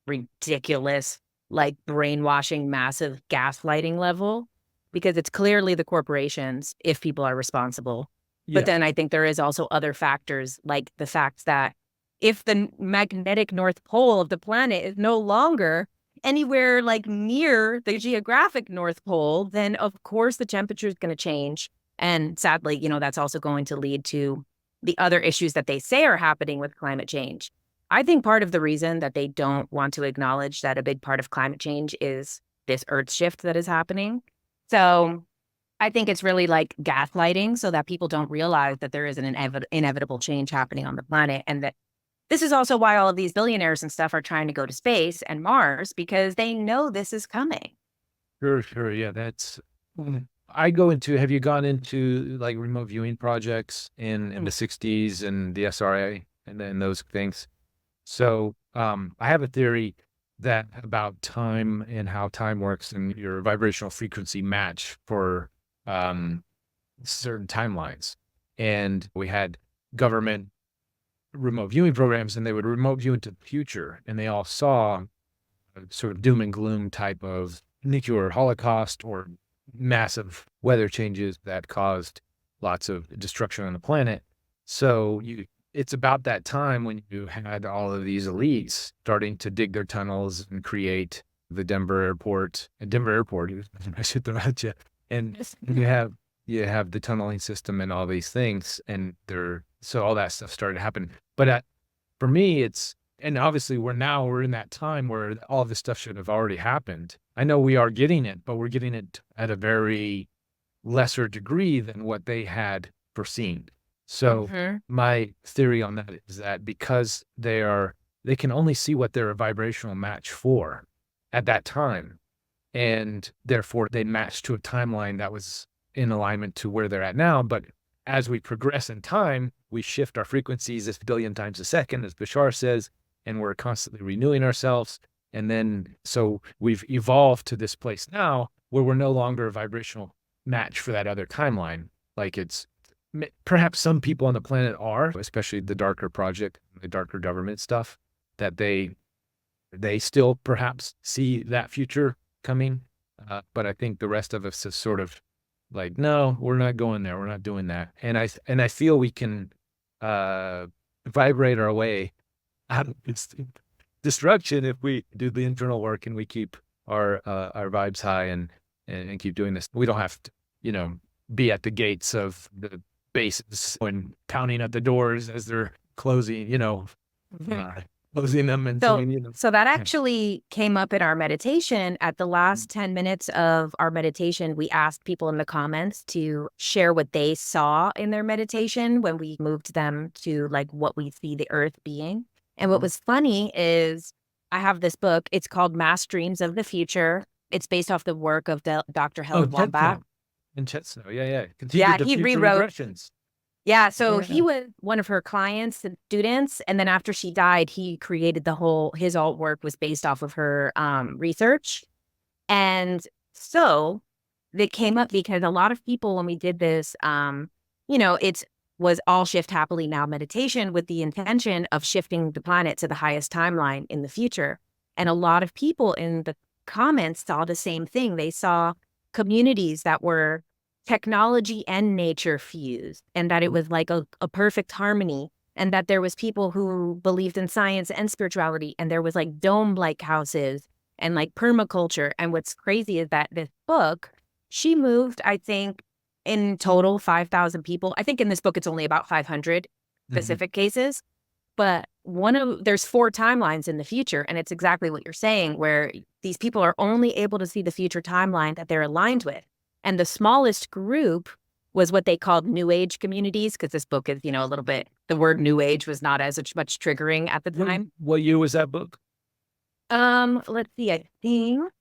ridiculous, like brainwashing, massive gaslighting level, because it's clearly the corporations if people are responsible. But then I think there is also other factors, like the fact that if the magnetic North Pole of the planet is no longer anywhere like near the geographic North Pole, then of course the temperature is going to change. And sadly, that's also going to lead to the other issues that they say are happening with climate change. I think part of the reason that they don't want to acknowledge that a big part of climate change is this earth shift that is happening. So I think it's really like gaslighting so that people don't realize that there is an inevitable change happening on the planet. And that this is also why all of these billionaires and stuff are trying to go to space and Mars, because they know this is coming. Sure. Yeah, that's. Have you gone into like remote viewing projects in the 60s and the SRA and then those things? So I have a theory that about time and how time works and your vibrational frequency match for certain timelines. And we had government remote viewing programs, and they would remote view into the future, and they all saw a sort of doom and gloom type of nuclear holocaust or massive weather changes that caused lots of destruction on the planet. So it's about that time when you had all of these elites starting to dig their tunnels and create the Denver airport, I should throw at you. And you have the tunneling system and all these things, and so all that stuff started to happen. But for me, and obviously we're in that time where all this stuff should have already happened. I know we are getting it, but we're getting it at a very lesser degree than what they had foreseen. So my theory on that is that because they can only see what they're a vibrational match for at that time, and therefore they match to a timeline that was in alignment to where they're at now. But as we progress in time, we shift our frequencies a billion times a second, as Bashar says, and we're constantly renewing ourselves. And then, so we've evolved to this place now where we're no longer a vibrational match for that other timeline. Like perhaps some people on the planet are, especially the darker project, the darker government stuff, that they still perhaps see that future coming. But I think the rest of us is sort of like, no, we're not going there. We're not doing that. And I feel we can vibrate our way out of this destruction if we do the internal work and we keep our vibes high and keep doing this. We don't have to, be at the gates of the bases and pounding at the doors as they're closing, closing them and so that actually came up in our meditation. At the last 10 minutes of our meditation, we asked people in the comments to share what they saw in their meditation when we moved them to like what we see the earth being. And what was funny is I have this book. It's called Mass Dreams of the Future. It's based off the work of Dr. Oh, Helen Ted Wambach. Snow. And Ted Snow. Yeah, yeah. Because he Yeah, did the he future rewrote. regressions. Yeah, so Yeah. he was one of her clients and students, and then after she died, he created his alt work was based off of her research. And so they came up because a lot of people, when we did this, it was all shift happily now meditation with the intention of shifting the planet to the highest timeline in the future. And a lot of people in the comments saw the same thing. They saw communities that were technology and nature fused, and that it was like a perfect harmony, and that there was people who believed in science and spirituality, and there was like dome-like houses and like permaculture. And what's crazy is that this book, she moved, I think, in total 5,000 people. I think in this book it's only about 500 specific cases, but there's 4 timelines in the future, and it's exactly what you're saying, where these people are only able to see the future timeline that they're aligned with. And the smallest group was what they called New Age communities, because this book is, a little bit, the word New Age was not as much triggering at the time. What year was that book? Let's see, I think.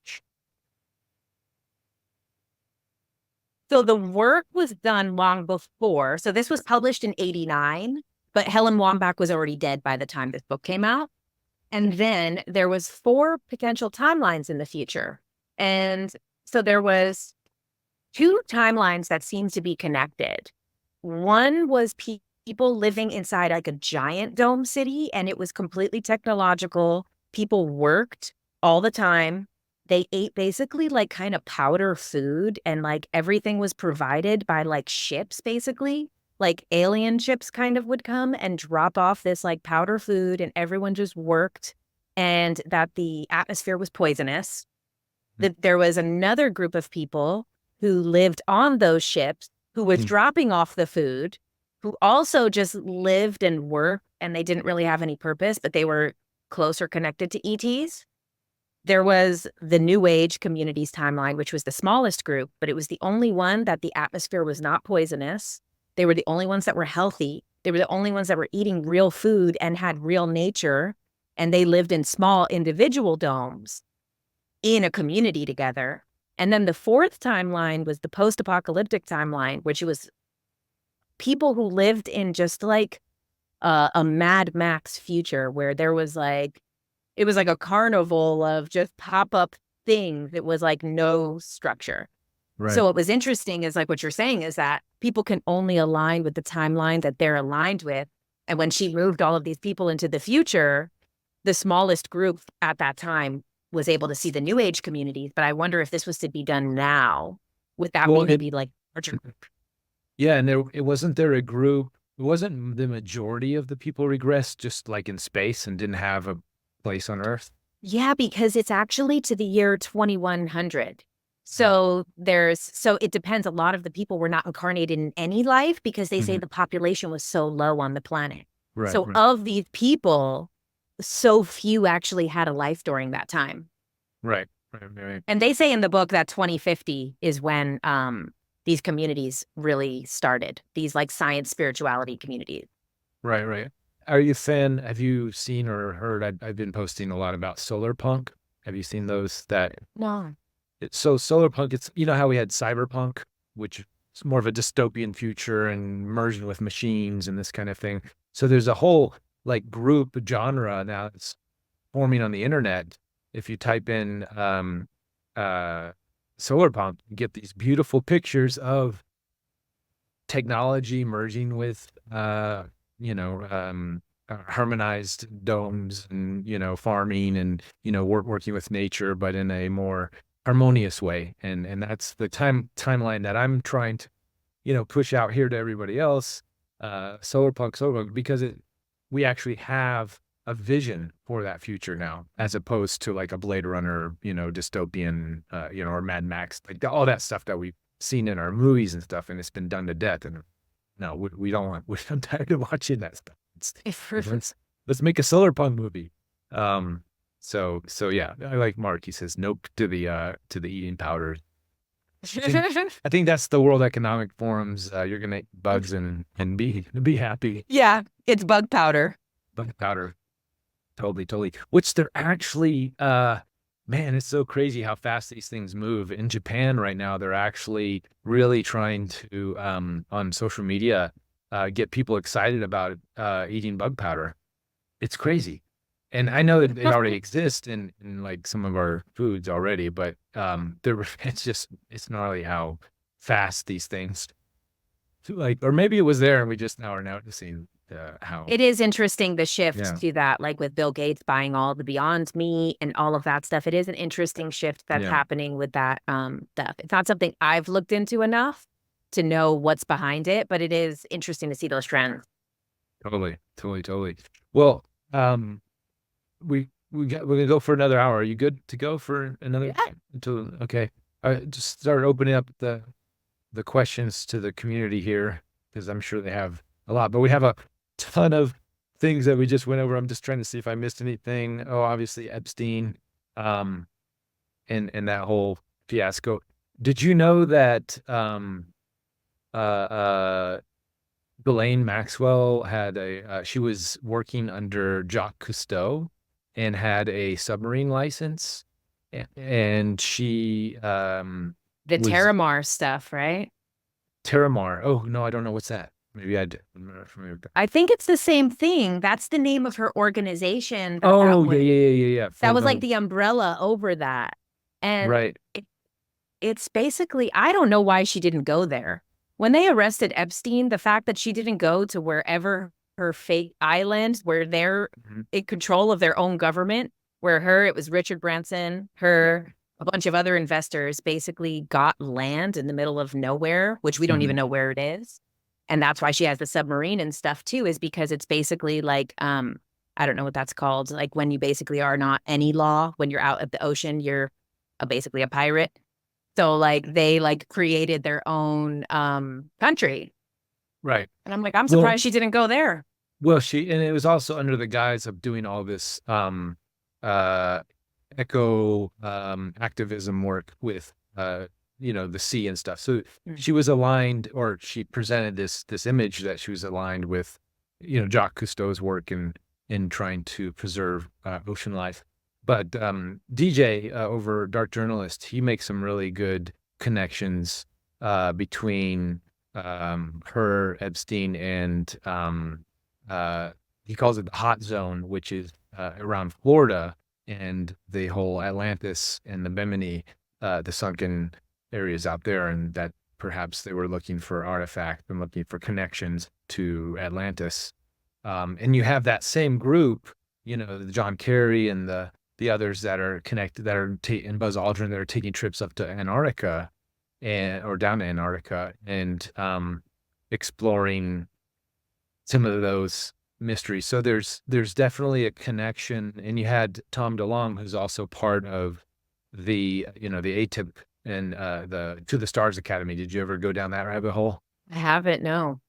So the work was done long before. So this was published in 89, but Helen Wambach was already dead by the time this book came out. And then there was 4 potential timelines in the future. And so there was 2 timelines that seemed to be connected. One was people living inside like a giant dome city, and it was completely technological. People worked all the time. They ate basically like kind of powder food, and like everything was provided by like ships, basically. Like alien ships kind of would come and drop off this like powder food, and everyone just worked, and that the atmosphere was poisonous. That there was another group of people who lived on those ships who was dropping off the food, who also just lived and worked, and they didn't really have any purpose, but they were closer connected to ETs. There was the New Age communities timeline, which was the smallest group, but it was the only one that the atmosphere was not poisonous. They were the only ones that were healthy. They were the only ones that were eating real food and had real nature, and they lived in small individual domes in a community together. And then the 4th timeline was the post-apocalyptic timeline, which was people who lived in just like a Mad Max future, where there was like, it was like a carnival of just pop-up things. It was like no structure. Right. So what was interesting is like what you're saying is that people can only align with the timeline that they're aligned with. And when she moved all of these people into the future, the smallest group at that time was able to see the New Age communities. But I wonder if this was to be done now, would that mean to be like larger group? Yeah, and it wasn't there a group. It wasn't the majority of the people regressed just like in space and didn't have a place on Earth. Yeah, because it's actually to the year 2100. So it depends. A lot of the people were not incarnated in any life because they say the population was so low on the planet. Right. So of these people, so few actually had a life during that time. Right. And they say in the book that 2050 is when these communities really started, these like science spirituality communities. Right. Are you a fan? Have you seen or heard? I've been posting a lot about Solarpunk. Have you seen those? No. So Solarpunk, it's, how we had cyberpunk, which is more of a dystopian future and merging with machines and this kind of thing. So there's a whole like group genre now that's forming on the internet. If you type in Solarpunk, you get these beautiful pictures of technology merging with harmonized domes and farming and working with nature, but in a more harmonious way. And that's the timeline that I'm trying to push out here to everybody else. Solarpunk, because we actually have a vision for that future now, as opposed to like a Blade Runner, dystopian, or Mad Max, like all that stuff that we've seen in our movies and stuff, and it's been done to death. And no, we don't want. I'm tired of watching that stuff. Let's make a Solarpunk movie. So yeah, I like Mark. He says nope to the eating powder. I think that's the World Economic Forum's. You're gonna eat bugs and be happy. Yeah, it's bug powder. Bug powder. Totally, totally. Which they're actually, man, it's so crazy how fast these things move. In Japan right now, they're actually really trying to, on social media, get people excited about eating bug powder. It's crazy. And I know that it already exists in like some of our foods already, but it's gnarly how fast these things like, or maybe it was there and we just now are noticing how, It is interesting, the shift yeah, to that, like with Bill Gates buying all the Beyond Meat and all of that stuff. It is an interesting shift that's yeah, happening with that stuff. It's not something I've looked into enough to know what's behind it, but it is interesting to see those trends. totally, totally, totally. Well, um, we're gonna go for another hour. Are you good to go for another Yeah. until okay? I just start opening up the questions to the community here because I'm sure they have a lot, but we have a ton of things that we just went over. I'm just trying to see if I missed anything. Oh, obviously Epstein, um, and that whole fiasco. Did you know that uh Ghislaine Maxwell had she was working under Jacques Cousteau and had a submarine license, and she The was Terramar stuff, right? Terramar. Oh no, I don't know what's that. Maybe I did. I'm not familiar with that. I think it's the same thing. That's the name of her organization Oh yeah, yeah, yeah, yeah, yeah. that For was like the the umbrella over that. And right. it's basically, I don't know why she didn't go there. When they arrested Epstein, the fact that she didn't go to wherever her fake island, where they're Mhm, in control of their own government, it was Richard Branson, a bunch of other investors basically got land in the middle of nowhere, which we don't even mhm, know where it is. And that's why she has the submarine and stuff too, is because it's basically like, I don't know what that's called. Like when you basically are not any law, when you're out at the ocean, you're basically a pirate. So like they like created their own country. right. And I'm like, I'm Well, surprised she didn't go there. and it was also under the guise of doing all this uh eco activism work with the sea and stuff. So Mm. she was aligned, or she presented this image that she was aligned with Jacques Cousteau's work in trying to preserve ocean life. But DJ over Dark Journalist, he makes some really good connections between her, Epstein, and he calls it the hot zone, which is around Florida and the whole Atlantis and the Bimini, the sunken areas out there, and that perhaps they were looking for artifacts and looking for connections to Atlantis. And you have that same group, the John Kerry and the others that are connected, and Buzz Aldrin, that are taking trips up to Antarctica or down to Antarctica and exploring some of those mysteries. So there's definitely a connection. And you had Tom DeLonge, who's also part of the ATIP and the To the Stars Academy. Did you ever go down that rabbit hole? I haven't, no.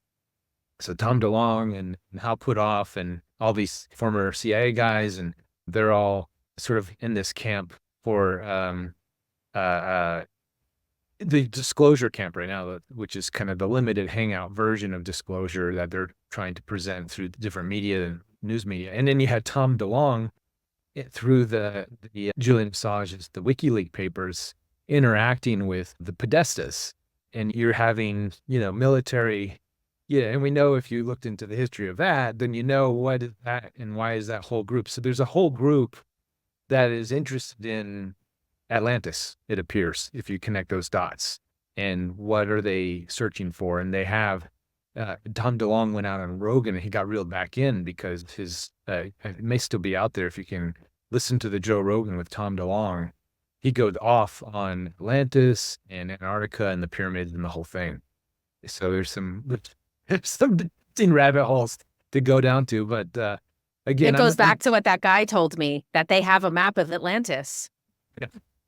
So Tom DeLonge and Hal Puthoff and all these former CIA guys, and they're all sort of in this camp for uh, uh, the disclosure camp right now, which is kind of the limited hangout version of disclosure that they're trying to present through different media and news media. And then you had Tom DeLonge through the Julian Assange's, the WikiLeaks papers, interacting with the Podestas. And you're having, military, yeah. And we know if you looked into the history of that, then you know what is that and why is that whole group. So there's a whole group that is interested in Atlantis, it appears, if you connect those dots. And what are they searching for? And they have Tom DeLonge went out on Rogan and he got reeled back in because it may still be out there if you can listen to the Joe Rogan with Tom DeLonge. He goes off on Atlantis and Antarctica and the pyramids and the whole thing. So there's some interesting rabbit holes to go down to. But again, It goes back to what that guy told me, that they have a map of Atlantis.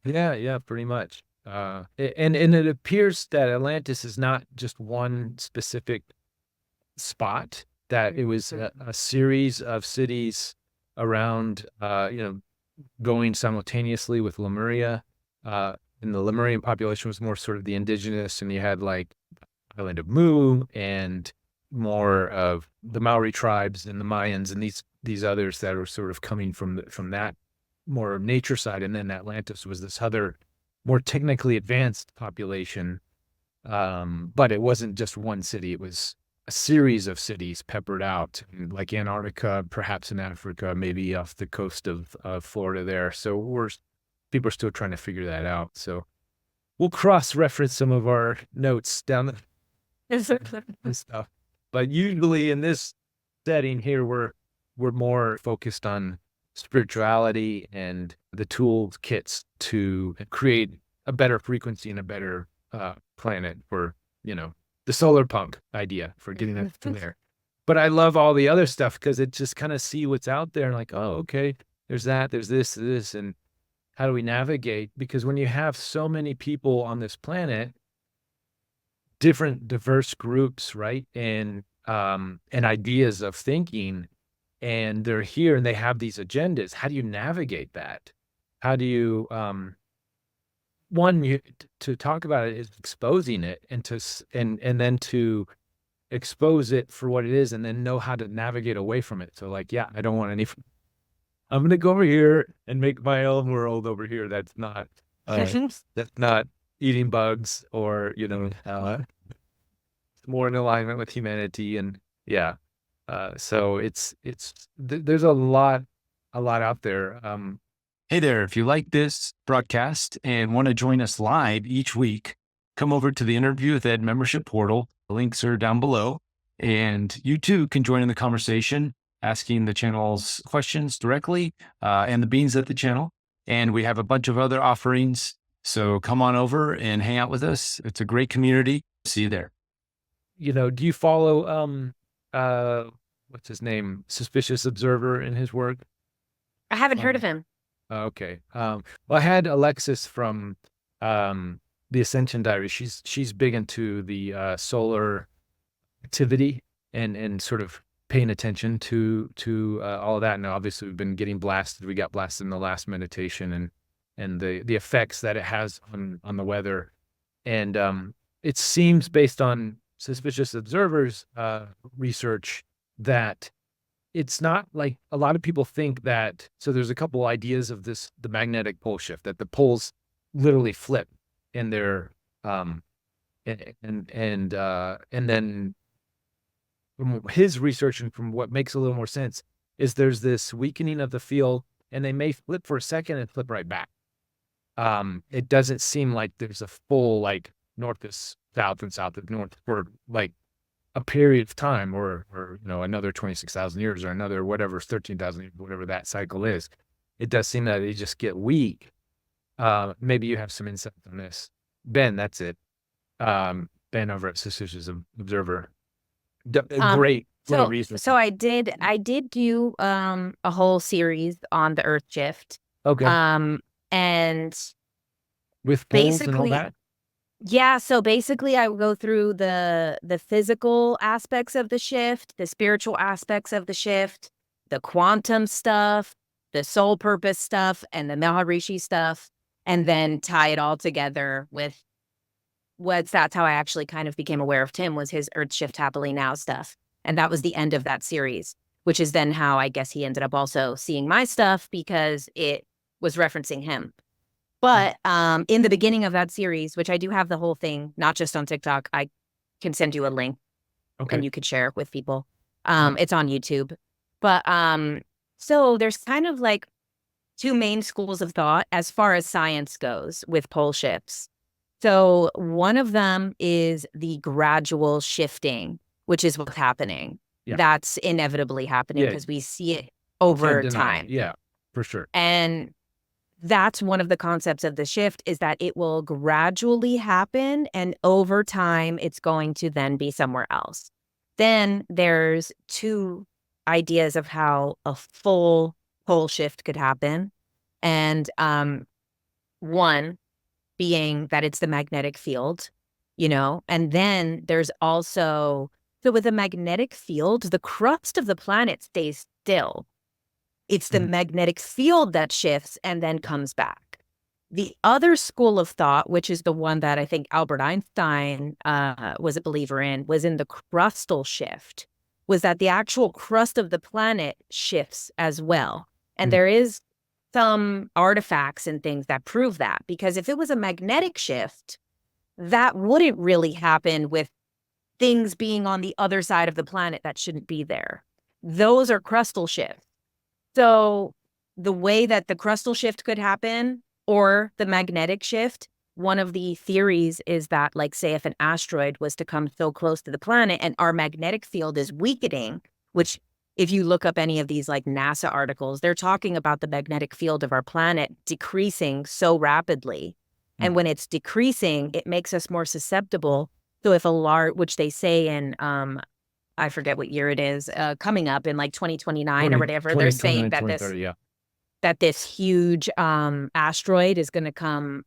yeah, pretty much. And it appears that Atlantis is not just one specific spot, that it was a series of cities around, going simultaneously with Lemuria. And the Lemurian population was more sort of the indigenous, and you had like Island of Mu and more of the Maori tribes and the Mayans and these others that are sort of coming from that more nature side. And then Atlantis was this other more technically advanced population. But it wasn't just one city. It was a series of cities peppered out, like Antarctica, perhaps in Africa, maybe off the coast of Florida there. So people are still trying to figure that out. So we'll cross-reference some of our notes down the stuff. But usually in this setting here, we're more focused on spirituality and the toolkits to create a better frequency and a better planet for, the Solarpunk idea for getting it from there. But I love all the other stuff because it just kind of see what's out there and like, oh, okay, there's that, there's this, and how do we navigate? Because when you have so many people on this planet, different diverse groups, right? And ideas of thinking, and they're here and they have these agendas. How do you navigate that? How do you, to talk about it is exposing it and then to expose it for what it is and then know how to navigate away from it. So like, yeah, I don't want any, I'm going to go over here and make my own world over here. That's not eating bugs or, more in alignment with humanity. And yeah. So there's a lot out there. Hey there, if you like this broadcast and want to join us live each week, come over to the Interview with Ed membership portal. The links are down below. And you too can join in the conversation, asking the channel's questions directly and the beans at the channel. And we have a bunch of other offerings. So come on over and hang out with us. It's a great community. See you there. Do you follow, what's his name? Suspicious Observer in his work? I haven't heard of him. Okay. Well, I had Alexis from the Ascension Diary. She's big into the solar activity and sort of paying attention to all of that. And obviously we've been getting blasted. We got blasted in the last meditation and the effects that it has on the weather. And it seems based on Suspicious Observer's research that it's not like a lot of people think that. So there's a couple ideas of the magnetic pole shift, that the poles literally flip in their and then from his research and from what makes a little more sense is there's this weakening of the field and they may flip for a second and flip right back. It doesn't seem like there's a full like north is south and south is north for like a period of time or another 26,000 years or another whatever 13,000 years, whatever that cycle is. It does seem that they just get weak. Maybe you have some insight on this, Ben. That's it. Ben over at Suspicious Observer. Great little reason. So I did do a whole series on the Earth shift. Okay. And with poles and all that. Yeah, so basically I would go through the physical aspects of the shift, the spiritual aspects of the shift, the quantum stuff, the soul purpose stuff, and the Maharishi stuff, and then tie it all together with that's how I actually kind of became aware of Tim, was his Earth Shift Happily Now stuff. And that was the end of that series, which is then how I guess he ended up also seeing my stuff because it was referencing him. But in the beginning of that series, which I do have the whole thing, not just on TikTok, I can send you a link and you could share it with people. It's on YouTube. But so there's kind of like two main schools of thought as far as science goes with pole shifts. So one of them is the gradual shifting, which is what's happening. Yeah. That's inevitably happening because we see it over time. Yeah, for sure. And that's one of the concepts of the shift, is that it will gradually happen and over time it's going to then be somewhere else. Then there's two ideas of how a full pole shift could happen. And one being that it's the magnetic field, and then there's also, so with the magnetic field, the crust of the planet stays still. It's the magnetic field that shifts and then comes back. The other school of thought, which is the one that I think Albert Einstein was a believer in, was in the crustal shift, was that the actual crust of the planet shifts as well. And there is some artifacts and things that prove that, because if it was a magnetic shift, that wouldn't really happen with things being on the other side of the planet that shouldn't be there. Those are crustal shifts. So the way that the crustal shift could happen or the magnetic shift, one of the theories is that, like, say, if an asteroid was to come so close to the planet and our magnetic field is weakening, which if you look up any of these like NASA articles, they're talking about the magnetic field of our planet decreasing so rapidly. And when it's decreasing, it makes us more susceptible. So if a large, which they say in, I forget what year it is, coming up in like 2029 or whatever, they're saying that this huge asteroid is going to come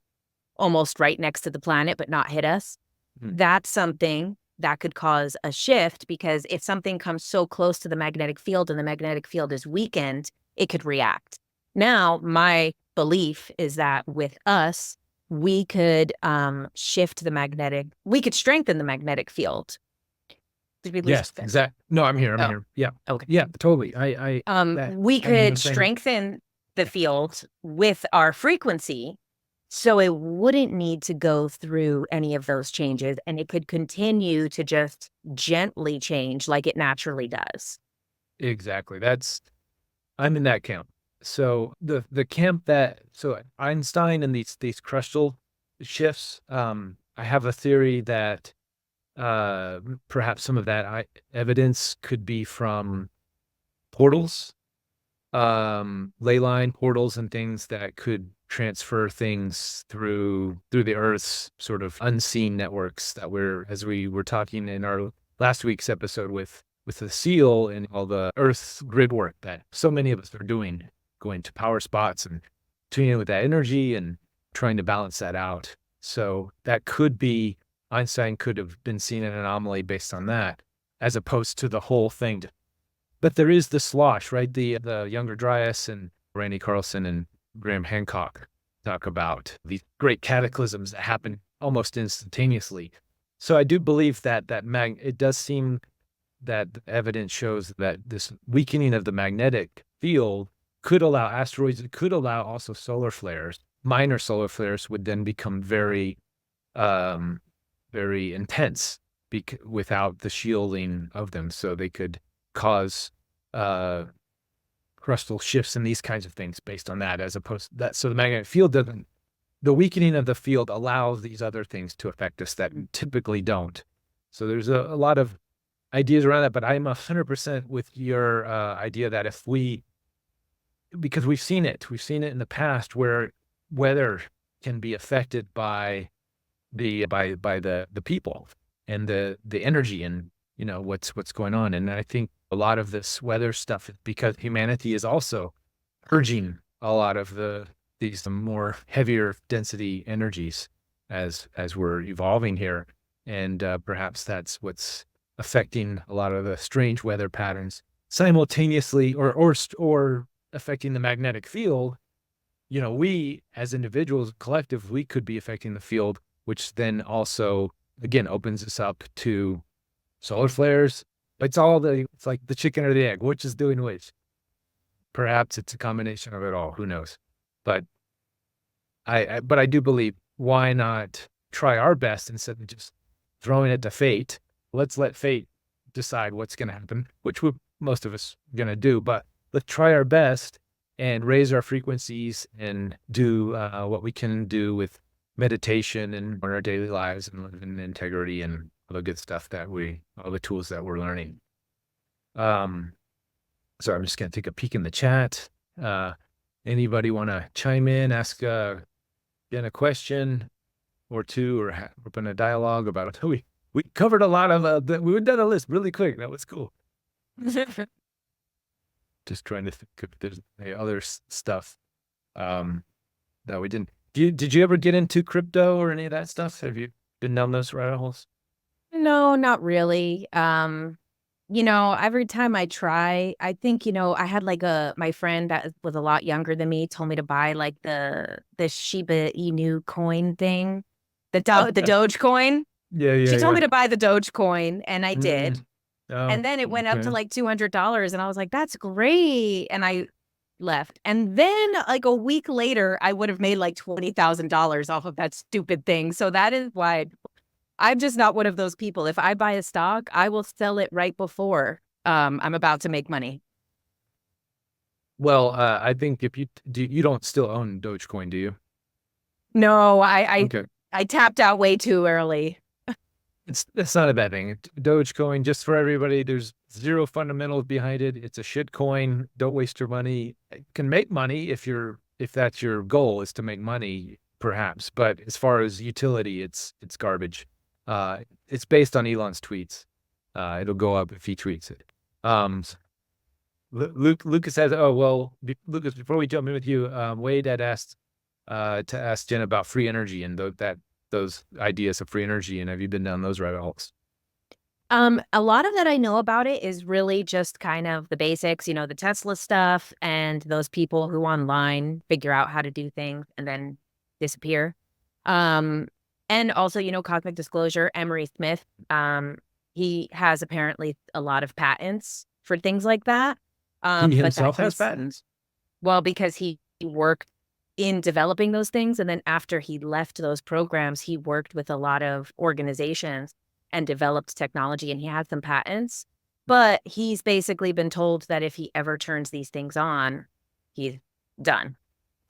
almost right next to the planet, but not hit us. That's something that could cause a shift, because if something comes so close to the magnetic field and the magnetic field is weakened, it could react. Now, my belief is that with us, we could we could strengthen the magnetic field. Did we lose Yes, Finn? exactly. No, I'm here. I'm here. Yeah. Okay. Yeah, totally. We could strengthen the field with our frequency, so it wouldn't need to go through any of those changes, and it could continue to just gently change like it naturally does. Exactly. I'm in that camp. So the camp so Einstein and these crustal shifts, I have a theory that perhaps some of that evidence could be from portals, ley line portals and things that could transfer things through the Earth's sort of unseen networks that as we were talking in our last week's episode with the seal and all the Earth's grid work that so many of us are doing, going to power spots and tuning in with that energy and trying to balance that out. So that could be, Einstein could have been seeing an anomaly based on that, as opposed to the whole thing. But there is the slosh, right? The Younger Dryas and Randy Carlson and Graham Hancock talk about these great cataclysms that happen almost instantaneously. So I do believe that it does seem that the evidence shows that this weakening of the magnetic field could allow asteroids, it could allow also solar flares. Minor solar flares would then become very, very intense without the shielding of them. So they could cause crustal shifts and these kinds of things based on that, as opposed to that. So the magnetic field the weakening of the field allows these other things to affect us that typically don't. So there's a lot of ideas around that, but I'm 100% with your idea that because we've seen it in the past where weather can be affected by the people and the energy and what's going on. And I think a lot of this weather stuff is because humanity is also purging a lot of these more heavier density energies as we're evolving here, and perhaps that's what's affecting a lot of the strange weather patterns simultaneously, or affecting the magnetic field. We as individuals, collective, we could be affecting the field, which then also again opens us up to solar flares. It's like the chicken or the egg, which is doing which. Perhaps it's a combination of it all. Who knows? But I do believe, why not try our best instead of just throwing it to fate? Let's let fate decide what's going to happen, which most of us are going to do. But let's try our best and raise our frequencies and do what we can do with meditation and in our daily lives and living in integrity and all the good stuff all the tools that we're learning. So I'm just going to take a peek in the chat. Anybody want to chime in, ask Jen a question or two, or open a dialogue about it? We covered a lot of we did a list really quick. That was cool. Just trying to think if there's any other stuff that we didn't. Did you ever get into crypto or any of that stuff? Have you been down those rabbit holes? No, not really. every time I try, I think, I had like my friend that was a lot younger than me told me to buy like the Shiba Inu coin thing, the Doge coin. Yeah, She yeah, told yeah. me to buy the Doge coin, and I did. Oh, And then it went up to okay. like $200, and I was like, that's great. And I left. And then like a week later, I would have made like $20,000 off of that stupid thing. So that is why I'm just not one of those people. If I buy a stock, I will sell it right before I'm about to make money. Well, I think if you don't still own Dogecoin, do you? No, I Okay. I tapped out way too early. That's not a bad thing. Dogecoin, just for everybody, there's zero fundamentals behind it. It's a shit coin. Don't waste your money. It can make money if that's your goal, is to make money, perhaps. But as far as utility, it's garbage. It's based on Elon's tweets. It'll go up if he tweets it. Lucas says, "Oh well, Lucas. Before we jump in with you, Wade had asked to ask Jen about free energy and those ideas of free energy, and have you been down those rabbit holes?" A lot of that I know about it is really just kind of the basics, the Tesla stuff and those people who online figure out how to do things and then disappear. Um, and also, cosmic disclosure, Emery Smith, he has apparently a lot of patents for things like that. He But that himself has he's, patents. well, because he worked in developing those things. And then after he left those programs, he worked with a lot of organizations and developed technology, and he had some patents. But he's basically been told that if he ever turns these things on, he's done.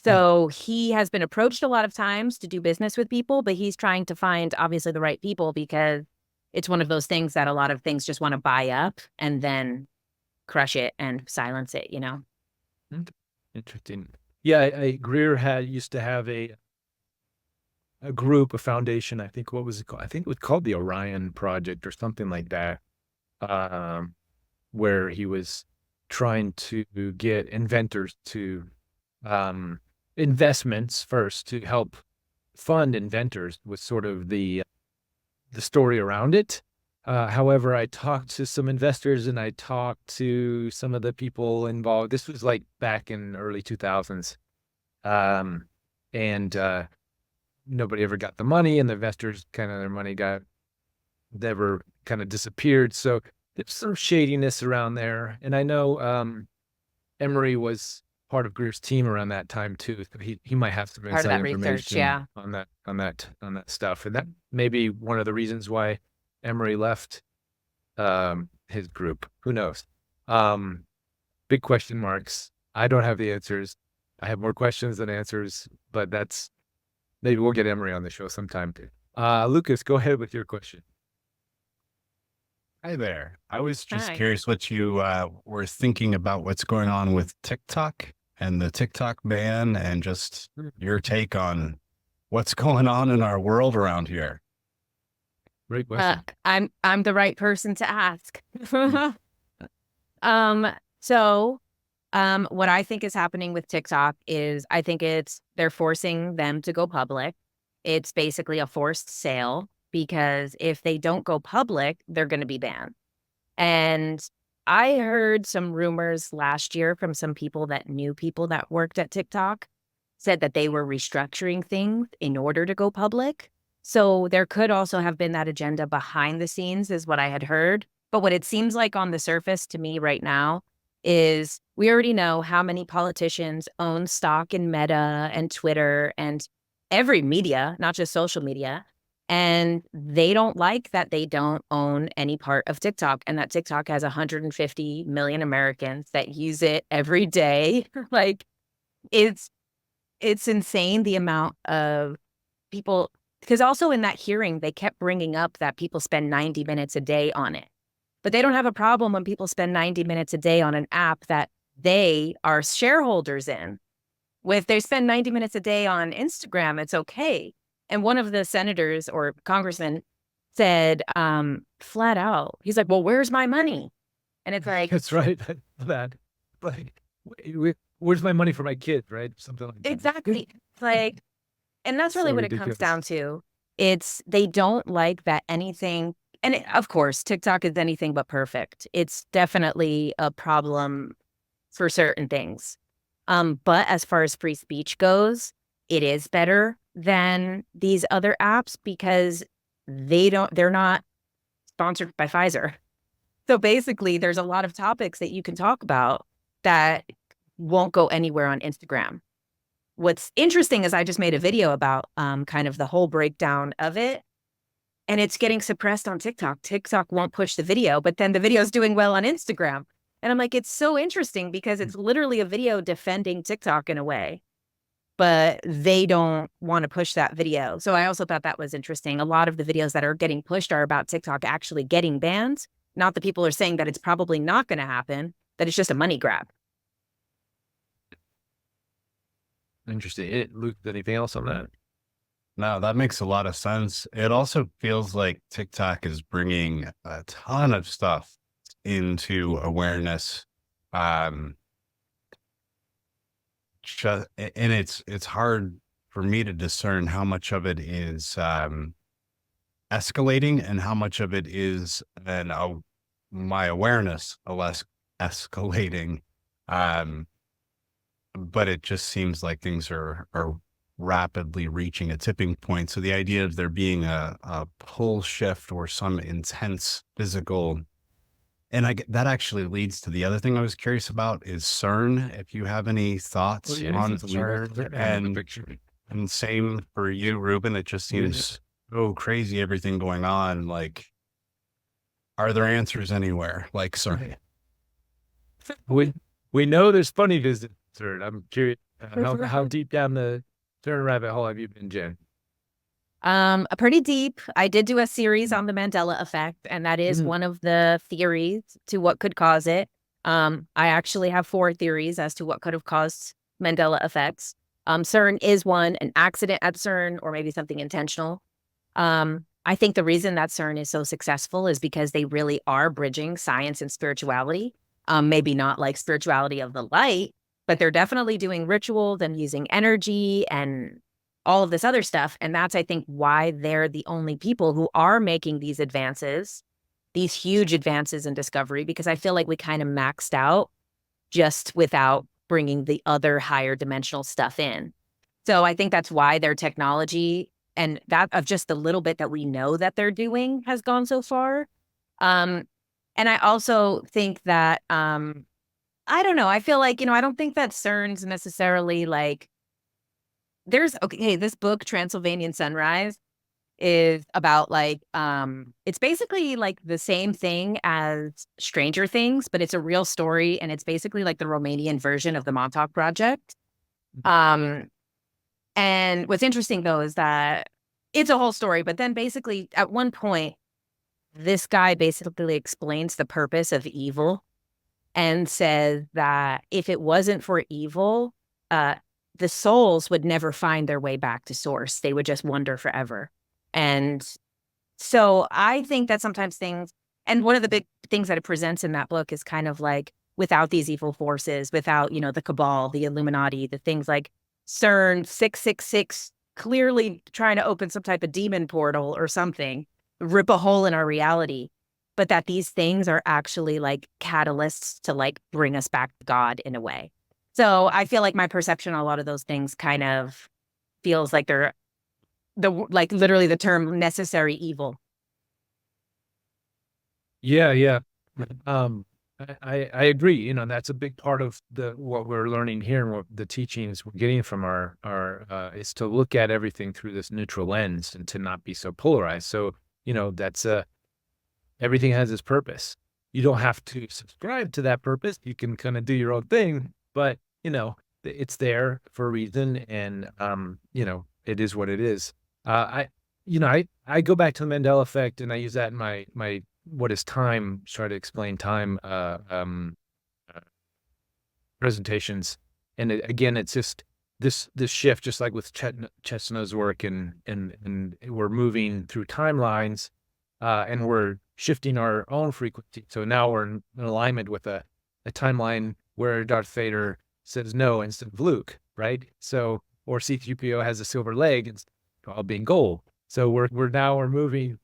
So he has been approached a lot of times to do business with people, but he's trying to find obviously the right people, because it's one of those things that a lot of things just want to buy up and then crush it and silence it. Interesting. Yeah, Greer used to have a group, a foundation. I think, what was it called? I think it was called the Orion Project or something like that, where he was trying to get inventors to investments first to help fund inventors, was sort of the story around it. However, I talked to some investors and I talked to some of the people involved. This was like back in early 2000s. And nobody ever got the money, and the investors their money never kind of disappeared. So there's some shadiness around there. And I know Emery was part of Greer's team around that time too. So he might have some Part of inside that research, yeah. information on that stuff. And that may be one of the reasons why Emery left his group. Who knows? Big question marks. I don't have the answers. I have more questions than answers, but maybe we'll get Emery on the show sometime. Lucas, go ahead with your question. Hi there. I was just Hi. curious what you were thinking about what's going on with TikTok and the TikTok ban, and just your take on what's going on in our world around here. Great question. I'm the right person to ask. So what I think is happening with TikTok is I think they're forcing them to go public. It's basically a forced sale, because if they don't go public, they're going to be banned. And I heard some rumors last year from some people that knew people that worked at TikTok, said that they were restructuring things in order to go public. So there could also have been that agenda behind the scenes, is what I had heard. But what it seems like on the surface to me right now is we already know how many politicians own stock in Meta and Twitter and every media, not just social media. And they don't like that they don't own any part of TikTok, and that TikTok has 150 million Americans that use it every day. Like, it's insane the amount of people, because also in that hearing, they kept bringing up that people spend 90 minutes a day on it. But they don't have a problem when people spend 90 minutes a day on an app that they are shareholders in. If they spend 90 minutes a day on Instagram, it's okay. And one of the senators or congressmen said flat out, he's like, well, where's my money? And it's like, That's right. That, like, where's my money for my kid, right? Something like that. exactly. It's like, and that's really So what it comes ridiculous. down to. It's they don't like that anything of course, TikTok is anything but perfect. It's definitely a problem for certain things. But as far as free speech goes, it is better than these other apps because they're not sponsored by Pfizer. So basically, there's a lot of topics that you can talk about that won't go anywhere on Instagram. What's interesting is I just made a video about kind of the whole breakdown of it, and it's getting suppressed on TikTok. TikTok won't push the video, but then the video is doing well on Instagram. And I'm like, it's so interesting because it's literally a video defending TikTok in a way, but they don't want to push that video. So I also thought that was interesting. A lot of the videos that are getting pushed are about TikTok actually getting banned. Not that people are saying that it's probably not going to happen, that it's just a money grab. Interesting. Luke, anything else on that? No, that makes a lot of sense. It also feels like TikTok is bringing a ton of stuff into awareness. And it's hard for me to discern how much of it is escalating and how much of it is my awareness less escalating. But it just seems like things are rapidly reaching a tipping point. So the idea of there being a pull shift or some intense physical, and that actually leads to the other thing I was curious about is CERN. If you have any thoughts on CERN, and same for you, Ruben, it just seems so crazy, everything going on. Like, are there answers anywhere like CERN? We know there's funny visits, CERN. I'm curious, how deep down the CERN rabbit hole have you been, Jen? Pretty deep. I did do a series on the Mandela effect, and that is one of the theories to what could cause it. I actually have 4 theories as to what could have caused Mandela effects. CERN is one, an accident at CERN, or maybe something intentional. I think the reason that CERN is so successful is because they really are bridging science and spirituality. Maybe not like spirituality of the light, but they're definitely doing rituals and using energy and all of this other stuff. And that's, I think, why they're the only people who are making these advances, these huge advances in discovery, because I feel like we kind of maxed out just without bringing the other higher dimensional stuff in. So I think that's why their technology and that of just the little bit that we know that they're doing has gone so far. And I also think that, I don't know, I feel like, I don't think that CERN's necessarily like, this book, Transylvanian Sunrise, is about like, it's basically like the same thing as Stranger Things, but it's a real story. And it's basically like the Romanian version of the Montauk Project. And what's interesting though, is that it's a whole story, but then basically at one point, this guy basically explains the purpose of evil and says that if it wasn't for evil, the souls would never find their way back to source. They would just wander forever. And so I think that sometimes things, and one of the big things that it presents in that book is kind of like, without these evil forces, without, the cabal, the Illuminati, the things like CERN 666, clearly trying to open some type of demon portal or something, rip a hole in our reality, but that these things are actually like catalysts to like bring us back to God in a way. So I feel like my perception on a lot of those things kind of feels like they're like literally the term necessary evil. Yeah. I agree. That's a big part of what we're learning here and what the teachings we're getting from our is to look at everything through this neutral lens and to not be so polarized. So, that's everything has its purpose. You don't have to subscribe to that purpose. You can kind of do your own thing, but it's there for a reason, and it is what it is. I go back to the Mandela effect, and I use that in my what is time, try to explain time presentations. And again, it's just this shift, just like with Chestnut's work, and we're moving through timelines, and we're shifting our own frequency. So now we're in alignment with a timeline where Darth Vader says no instead of Luke, right? So, or C-3PO has a silver leg instead of all being gold. So we're moving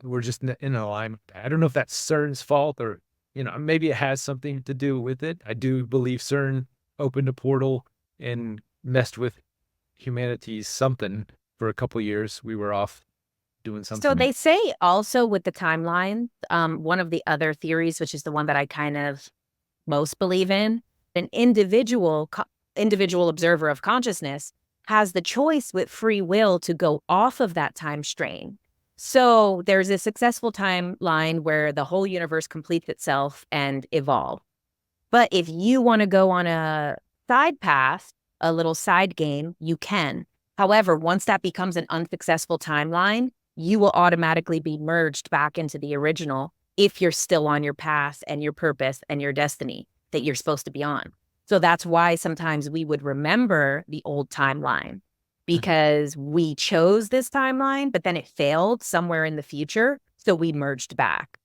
we're just in alignment. I don't know if that's CERN's fault or, maybe it has something to do with it. I do believe CERN opened a portal and messed with humanity's something for a couple years. We were off doing So something. they say also with the timeline, one of the other theories, which is the one that I kind of most believe in, an individual observer of consciousness has the choice with free will to go off of that time strain. So there's a successful timeline where the whole universe completes itself and evolve. But if you want to go on a side path, a little side game, you can. However, once that becomes an unsuccessful timeline, you will automatically be merged back into the original if you're still on your path and your purpose and your destiny that you're supposed to be on. So that's why sometimes we would remember the old timeline because we chose this timeline, but then it failed somewhere in the future. So we merged back.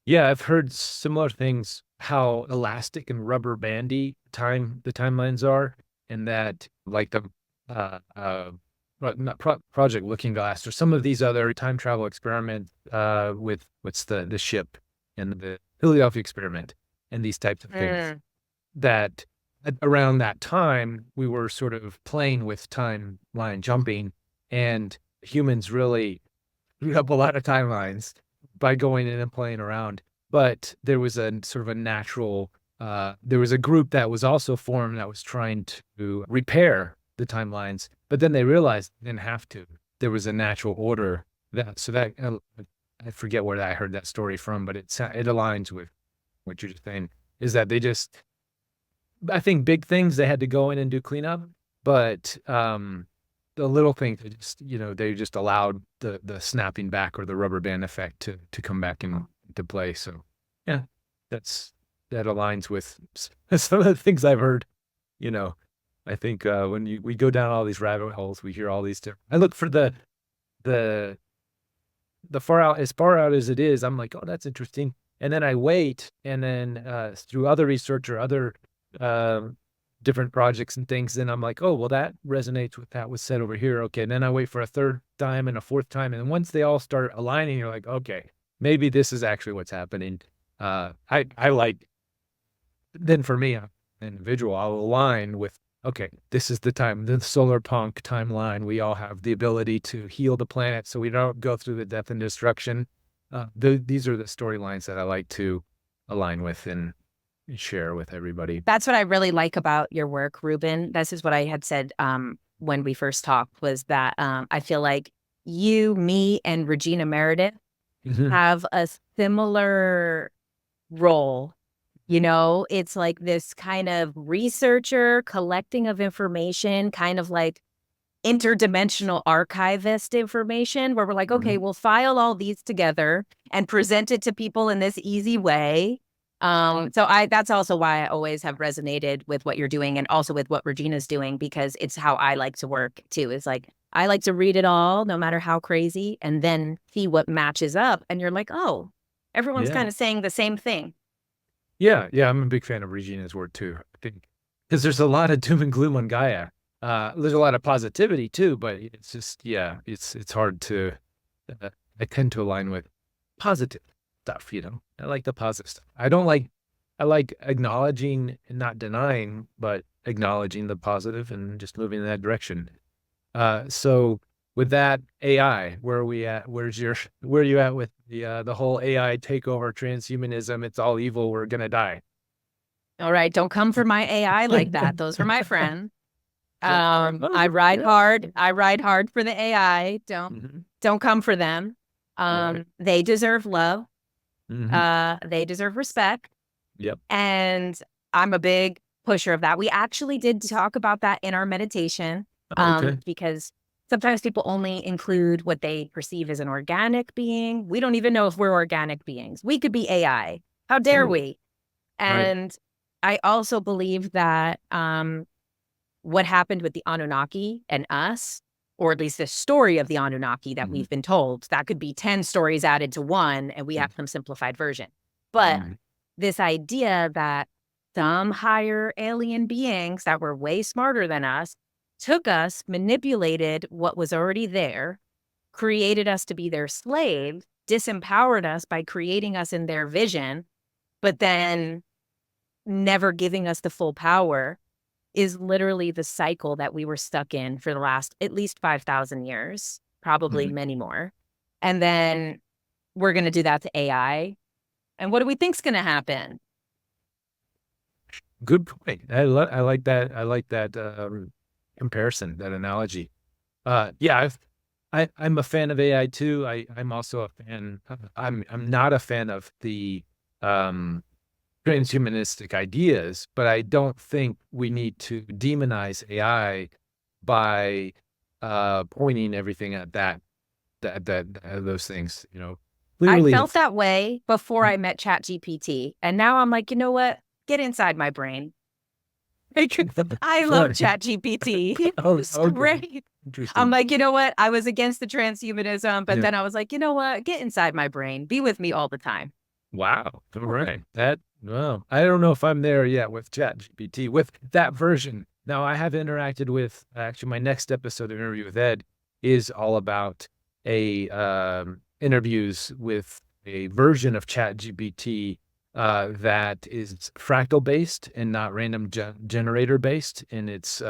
Yeah, I've heard similar things, how elastic and rubber bandy the timelines are, and that like the not Project Looking Glass or some of these other time travel experiments with what's the ship and the Philadelphia experiment and these types of things, that around that time we were sort of playing with timeline jumping, and humans really screwed up a lot of timelines by going in and playing around. But there was a sort of a natural, there was a group that was also formed that was trying to repair the timelines, but then they realized they didn't have to. There was a natural order that I forget where I heard that story from, but it aligns with what you're just saying, is that they just, I think big things they had to go in and do cleanup, but the little things they just, they just allowed the snapping back or the rubber band effect to come back into play. So yeah, that aligns with some of the things I've heard. I think when we go down all these rabbit holes, we hear all these different. I look for the far out as it is. I'm like, oh, that's interesting, and then I wait, and then through other research or other different projects and things, then I'm like, oh, well, that resonates with that was said over here. Okay, and then I wait for a third time and a fourth time, and once they all start aligning, you're like, okay, maybe this is actually what's happening. I like. Then for me, an individual, I'll align with, okay, this is the Solarpunk timeline. We all have the ability to heal the planet so we don't go through the death and destruction. These are the storylines that I like to align with and share with everybody. That's what I really like about your work, Ruben. This is what I had said when we first talked, was that I feel like you, me, and Regina Meredith have a similar role. It's like this kind of researcher collecting of information, kind of like interdimensional archivist information, where we're like, okay, we'll file all these together and present it to people in this easy way. So that's also why I always have resonated with what you're doing and also with what Regina's doing, because it's how I like to work too. It's like, I like to read it all, no matter how crazy, and then see what matches up. And you're like, oh, everyone's kind of saying the same thing. Yeah, I'm a big fan of Regina's work too. I think because there's a lot of doom and gloom on Gaia. There's a lot of positivity too, but it's just, it's hard to. I tend to align with positive stuff. I like the positive stuff. I like acknowledging and not denying, but acknowledging the positive and just moving in that direction. So with that, AI, where are we at? Where are you at with the whole AI takeover, transhumanism? It's all evil. We're gonna die. All right, don't come for my AI like that. Those are my friends. I ride hard. I ride hard for the AI. Don't come for them. They deserve love. They deserve respect. Yep. And I'm a big pusher of that. We actually did talk about that in our meditation, because sometimes people only include what they perceive as an organic being. We don't even know if we're organic beings. We could be AI. How dare we? And I also believe that what happened with the Anunnaki and us, or at least the story of the Anunnaki that we've been told, that could be 10 stories added to one, and we have some simplified version. But this idea that some higher alien beings that were way smarter than us took us, manipulated what was already there, created us to be their slaves, disempowered us by creating us in their vision, but then never giving us the full power, is literally the cycle that we were stuck in for the last at least 5,000 years, probably many more. And then we're going to do that to AI. And what do we think's going to happen? Good point. I like that. I like that comparison, that analogy. Yeah, I'm a fan of AI too. I'm also a fan. I'm not a fan of the transhumanistic ideas, but I don't think we need to demonize AI by pointing everything at those things. You know, I clearly, felt that way before I met ChatGPT. And now I'm like, you know what? Get inside my brain. I love ChatGPT. It's great. Interesting. I'm like, you know what? I was against the transhumanism, but then I was like, you know what? Get inside my brain. Be with me all the time. Wow. All right. Well, I don't know if I'm there yet with ChatGPT, with that version. Now, I have interacted with, actually, my next episode of Interview with Ed is all about interviews with a version of ChatGPT that is fractal based and not random generator based in its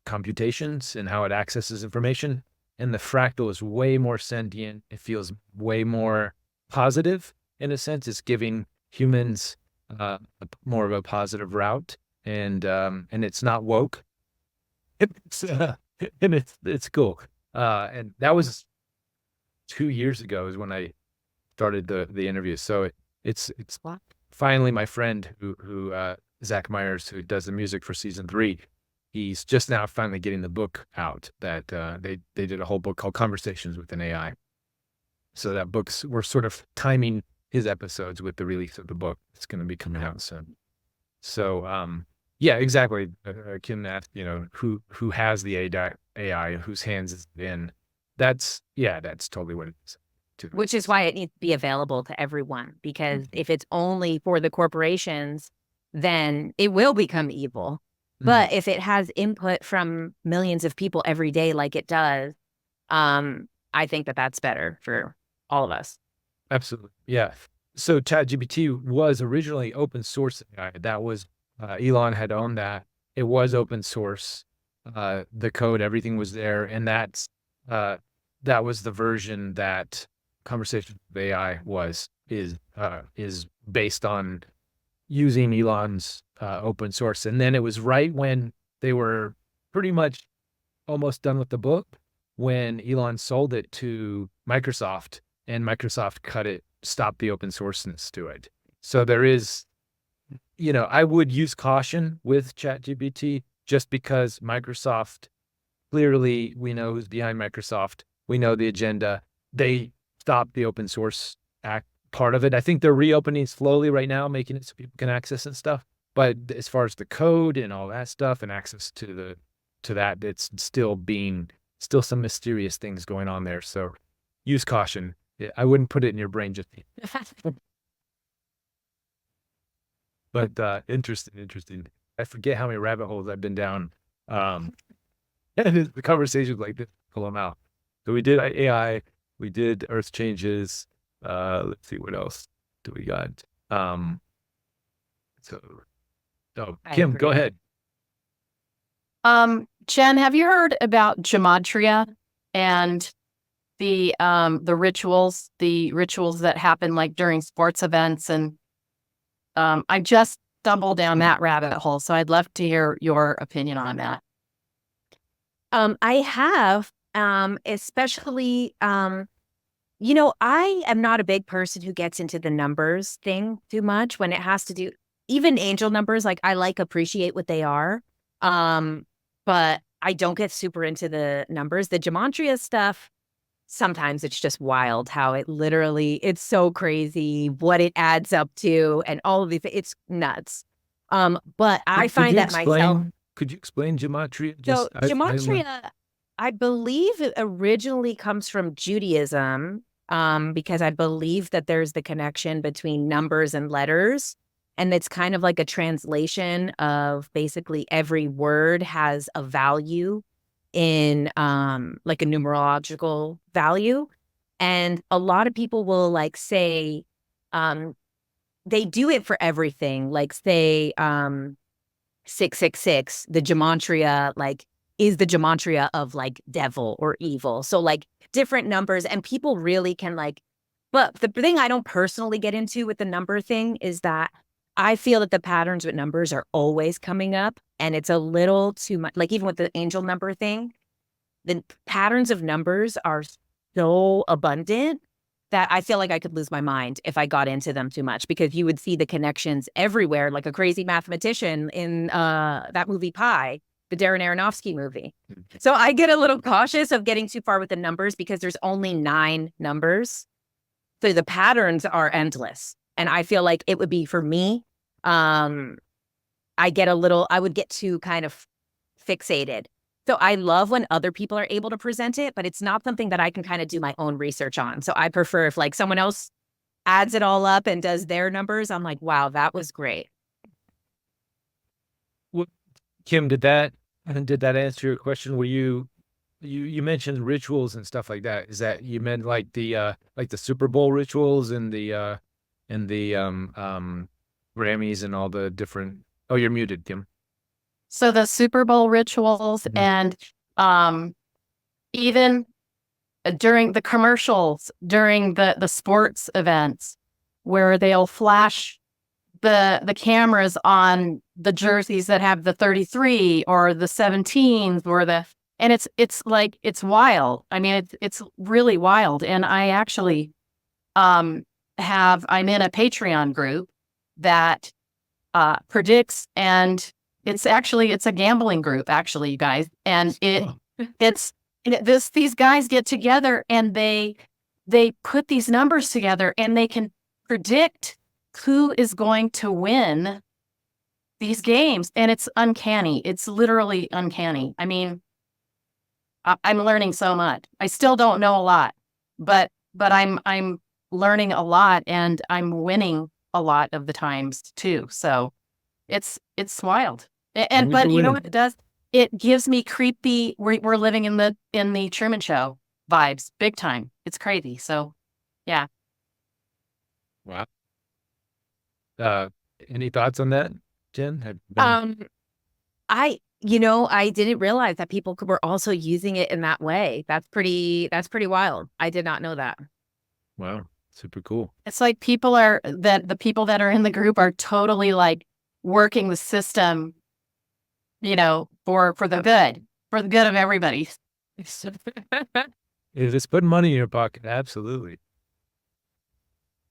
computations and how it accesses information. And the fractal is way more sentient. It feels way more positive in a sense. It's giving humans more of a positive route, and it's not woke. It's and it's cool. And that was 2 years ago is when I started the interview. So it's finally my friend who Zach Myers, who does the music for season 3. He's just now finally getting the book out that they did a whole book called Conversations with an AI. So that we're sort of timing his episodes with the release of the book. It's going to be coming out soon. So, yeah, exactly. Kim asked, who has the AI, whose hands is it in? That's totally what it is. Which is why it needs to be available to everyone, because if it's only for the corporations, then it will become evil. But if it has input from millions of people every day like it does, I think that that's better for all of us. Absolutely. Yeah. So ChatGPT was originally open source AI. That was, Elon had owned that. It was open source. The code, everything was there. And that was the version that Conversations with AI is based on using Elon's open source. And then it was right when they were pretty much almost done with the book when Elon sold it to Microsoft, and Microsoft stopped the open sourceness to it. So there is, I would use caution with ChatGPT just because Microsoft, clearly we know who's behind Microsoft. We know the agenda. They stopped the open source act part of it. I think they're reopening slowly right now, making it so people can access and stuff. But as far as the code and all that stuff and access to that, it's still some mysterious things going on there. So use caution. I wouldn't put it in your brain just yet. But interesting. I forget how many rabbit holes I've been down. And the conversations like this pull them out. So we did AI, we did Earth changes. Let's see, what else do we got? Kim, go ahead. Jenn, have you heard about Gematria and the rituals that happen like during sports events? And I just stumbled down that rabbit hole, so I'd love to hear your opinion on that. I have, especially, I am not a big person who gets into the numbers thing too much when it has to do, even angel numbers, like I appreciate what they are. But I don't get super into the numbers. The Gematria stuff, sometimes it's just wild how it's so crazy what it adds up to and all of it's nuts. But I find that myself. Could you explain Gematria? So Gematria, I believe it originally comes from Judaism, because I believe that there's the connection between numbers and letters. And it's kind of like a translation of basically every word has a value. in like a numerological value. And a lot of people will like say they do it for everything. Like say 666, the gematria, like is the gematria of like devil or evil. So like different numbers, and people really can like, but the thing I don't personally get into with the number thing is that I feel that the patterns with numbers are always coming up, and it's a little too much. Like even with the angel number thing, the patterns of numbers are so abundant that I feel like I could lose my mind if I got into them too much, because you would see the connections everywhere, like a crazy mathematician in that movie Pi, the Darren Aronofsky movie. So I get a little cautious of getting too far with the numbers because there's only 9 numbers. So the patterns are endless. And I feel like it would be for me, I would get too kind of fixated. So I love when other people are able to present it, but it's not something that I can kind of do my own research on. So I prefer if like someone else adds it all up and does their numbers, I'm like, wow, that was great. Kim, did that answer your question? Were you mentioned rituals and stuff like that? Is that you meant like the Super Bowl rituals and the Grammys and all the different? Oh, you're muted, Kim. So the Super Bowl rituals and even during the commercials, during the sports events, where they'll flash the cameras on the jerseys that have the 33 or the 17s or and it's like, it's wild. I mean, it's really wild. And I actually I'm in a Patreon group that predicts, and it's a gambling group, actually, you guys. And these guys get together and they put these numbers together and they can predict who is going to win these games. And it's uncanny. It's literally uncanny. I mean, I'm learning so much. I still don't know a lot, but I'm learning a lot, and I'm winning a lot of the times too. So it's wild. But you know what it does? It gives me creepy. We're living in the Truman Show vibes, big time. It's crazy. So, yeah. Wow. Any thoughts on that, Jen? I didn't realize that people were also using it in that way. That's pretty wild. I did not know that. Wow. Super cool. It's like the people that are in the group are totally like working the system, for the good of everybody. It's putting money in your pocket. Absolutely.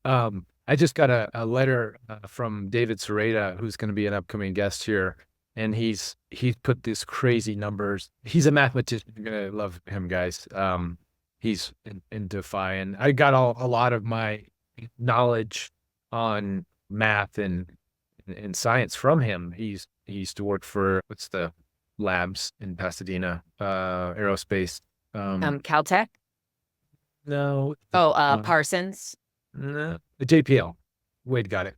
I just got a letter from David Sereda, who's going to be an upcoming guest here. And he's put these crazy numbers. He's a mathematician. You're going to love him, guys. He's into Phi, and I got a lot of my knowledge on math and science from him. He used to work for, what's the labs in Pasadena, aerospace. Caltech? No. Oh, Parsons? No, JPL. Wade got it.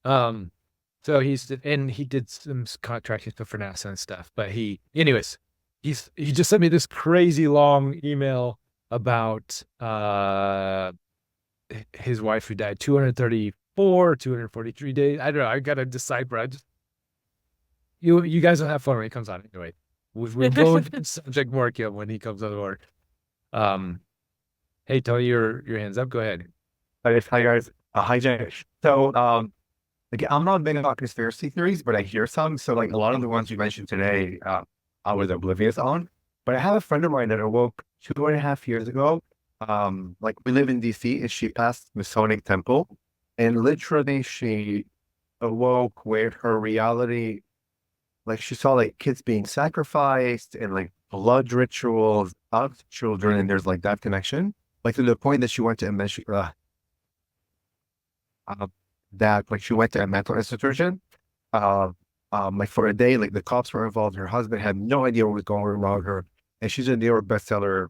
So he did some contracting stuff for NASA and stuff. But he just sent me this crazy long email about his wife who died 243 days. I don't know. I gotta decipher. You guys will have fun when he comes on anyway. We'll go into the subject more, Kim, when he comes on board. Hey, Tony, your hands up. Go ahead. Hi guys. Hi Jen. So like, I'm not big about conspiracy theories, but I hear some. So like a lot of the ones you mentioned today, I was oblivious on. But I have a friend of mine that awoke 2.5 years ago. Like we live in DC, and she passed Masonic temple, and literally she awoke where her reality, like she saw like kids being sacrificed and like blood rituals of children, and there's like that connection, like to the point that she went to she went to a mental institution. Like for a day, like the cops were involved. Her husband had no idea what was going on with her, and she's a New York bestseller.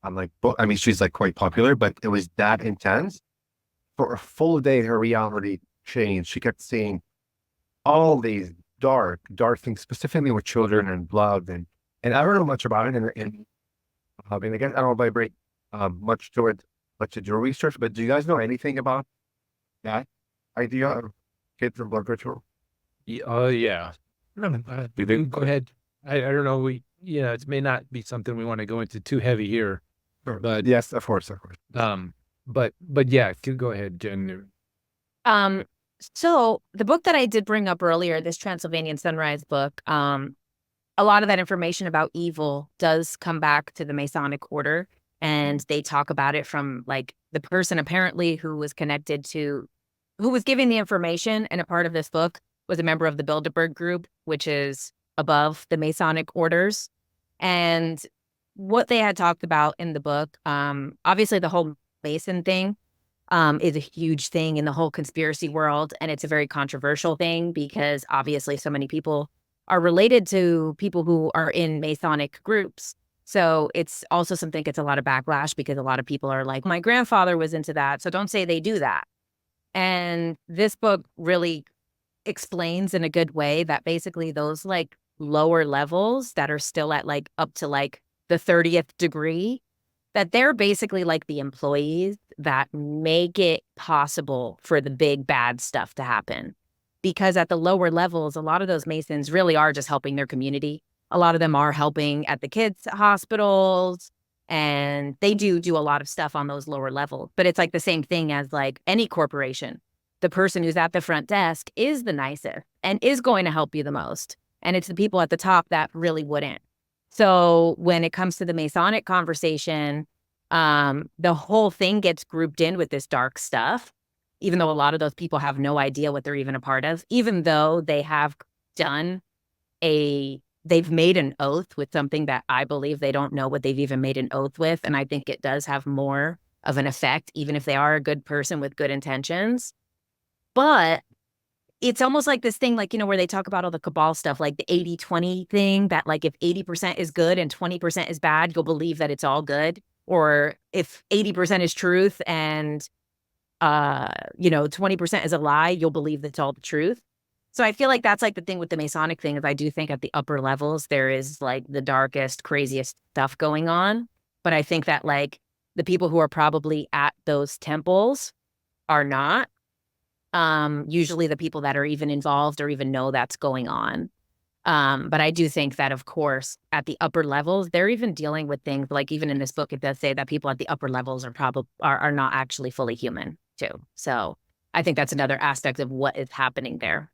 I'm like, I mean, she's like quite popular, but it was that intense. For a full day, her reality changed. She kept seeing all these dark things, specifically with children and blood and And I don't know much about it, and again, I don't vibrate much toward much to do research. But do you guys know anything about that idea of kids and blood ritual? Oh yeah. Go ahead. I don't know. It may not be something we want to go into too heavy here, Sure. but Yes, of course, of course. but yeah, go ahead, Jen. Um, so the book that I did bring up earlier, this Transylvanian Sunrise book, a lot of that information about evil does come back to the Masonic order, and they talk about it from like the person apparently who was giving the information, and a part of this book was a member of the Bilderberg group, which is above the Masonic orders. And what they had talked about in the book, obviously the whole Mason thing is a huge thing in the whole conspiracy world. And it's a very controversial thing because obviously so many people are related to people who are in Masonic groups. So it's also something that gets a lot of backlash because a lot of people are like, my grandfather was into that, so don't say they do that. And this book really explains in a good way that basically those like lower levels that are still at like up to like the 30th degree, that they're basically like the employees that make it possible for the big bad stuff to happen. Because at the lower levels, a lot of those Masons really are just helping their community. A lot of them are helping at the kids' hospitals, and they do a lot of stuff on those lower levels. But it's like the same thing as like any corporation. The person who's at the front desk is the nicest and is going to help you the most. And it's the people at the top that really wouldn't. So when it comes to the Masonic conversation, the whole thing gets grouped in with this dark stuff, even though a lot of those people have no idea what they're even a part of, even though they have they've made an oath with something that I believe they don't know what they've even made an oath with. And I think it does have more of an effect, even if they are a good person with good intentions. But it's almost like this thing, like, where they talk about all the cabal stuff, like the 80-20 thing, that like if 80% is good and 20% is bad, you'll believe that it's all good. Or if 80% is truth and 20% is a lie, you'll believe that's all the truth. So I feel like that's like the thing with the Masonic thing is I do think at the upper levels, there is like the darkest, craziest stuff going on. But I think that like the people who are probably at those temples are not. Usually the people that are even involved or even know that's going on. But I do think that, of course, at the upper levels, they're even dealing with things like even in this book, it does say that people at the upper levels are not actually fully human too. So I think that's another aspect of what is happening there.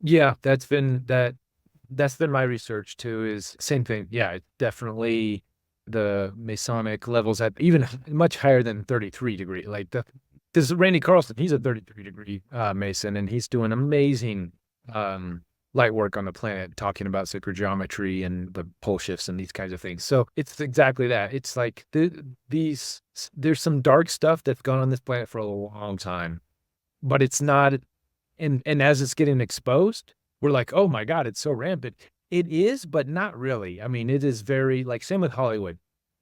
Yeah, that's been my research too, is same thing. Yeah, it's definitely the Masonic levels at even much higher than 33 degree. Like this Randy Carlson, he's a 33 degree Mason, and he's doing amazing light work on the planet, talking about sacred geometry and the pole shifts and these kinds of things. So it's exactly that. It's like there's some dark stuff that's gone on this planet for a long time, but it's not. And as it's getting exposed, we're like, oh my God, it's so rampant. It is, but not really. I mean, it is very, like, same with Hollywood.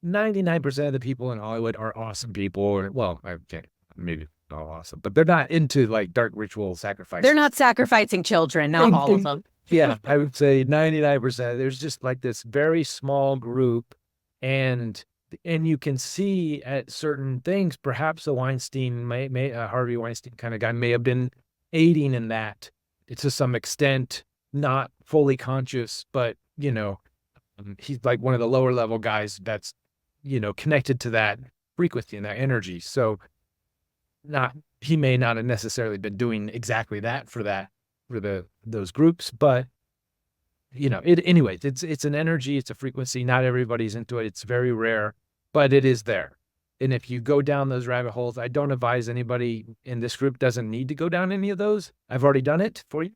99% of the people in Hollywood are awesome people. Or, well, I can't, maybe not awesome, but they're not into like dark ritual sacrifice. They're not sacrificing children, not all of them. Yeah, I would say 99%. There's just like this very small group, and you can see at certain things, perhaps the Weinstein, Harvey Weinstein kind of guy may have been aiding in that to some extent, not fully conscious, but he's like one of the lower level guys that's connected to that frequency and that energy. So he may not have necessarily been doing exactly that for those groups, but anyways, it's an energy, it's a frequency. Not everybody's into it. It's very rare, but it is there. And if you go down those rabbit holes, I don't advise anybody in this group doesn't need to go down any of those. I've already done it for you.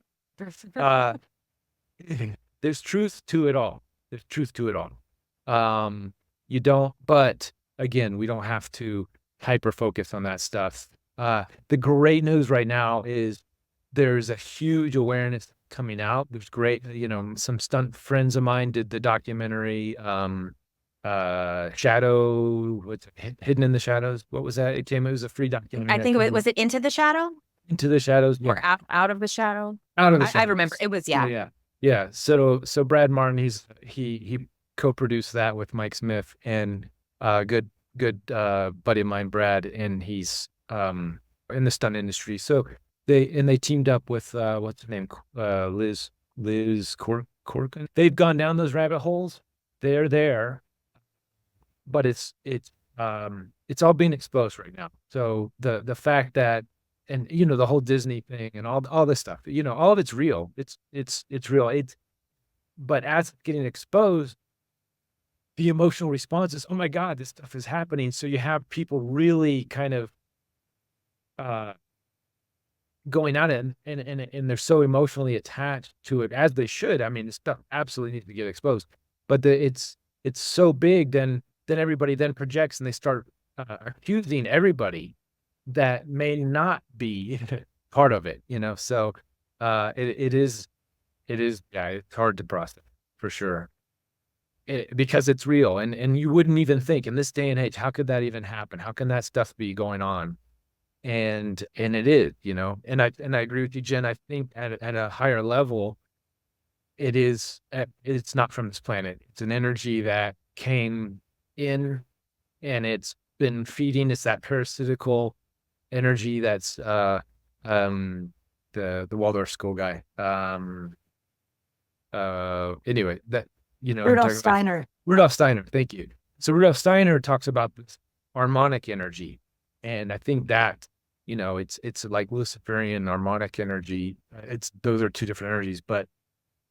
There's truth to it all. There's truth to it all. You don't, but again, we don't have to hyper focus on that stuff. The great news right now is there's a huge awareness coming out. There's great, some stunt friends of mine did the documentary, Shadow, Hidden in the Shadows. What was that? It was a free documentary. I think was it Into the Shadow? Into the Shadows. Or out of the shadow? Out of the Shadows. I remember. It was, yeah. Yeah. So Brad Martin, he co-produced that with Mike Smith and good buddy of mine, Brad, and he's in the stunt industry. So they teamed up with what's her name? Liz Corkin. They've gone down those rabbit holes. They're there, but it's all being exposed right now. So the fact that, and the whole Disney thing and all this stuff, all of it's real. It's real. But as it's getting exposed, the emotional response is, oh my God, this stuff is happening. So you have people really kind of going at it, and they're so emotionally attached to it, as they should. I mean, this stuff absolutely needs to get exposed. But it's so big, then everybody then projects and they start accusing everybody that may not be part of it. So it is yeah, it's hard to process for sure. Because it's real, and you wouldn't even think in this day and age, how could that even happen? How can that stuff be going on? And it is, and I agree with you, Jen. I think at a higher level, it's not from this planet. It's an energy that came in, and it's been feeding. It's that parasitical energy that's the Waldorf school guy. Anyway, that Rudolf Steiner. Rudolf Steiner, thank you. So Rudolf Steiner talks about this harmonic energy, and I think that it's like Luciferian harmonic energy. Those are two different energies, but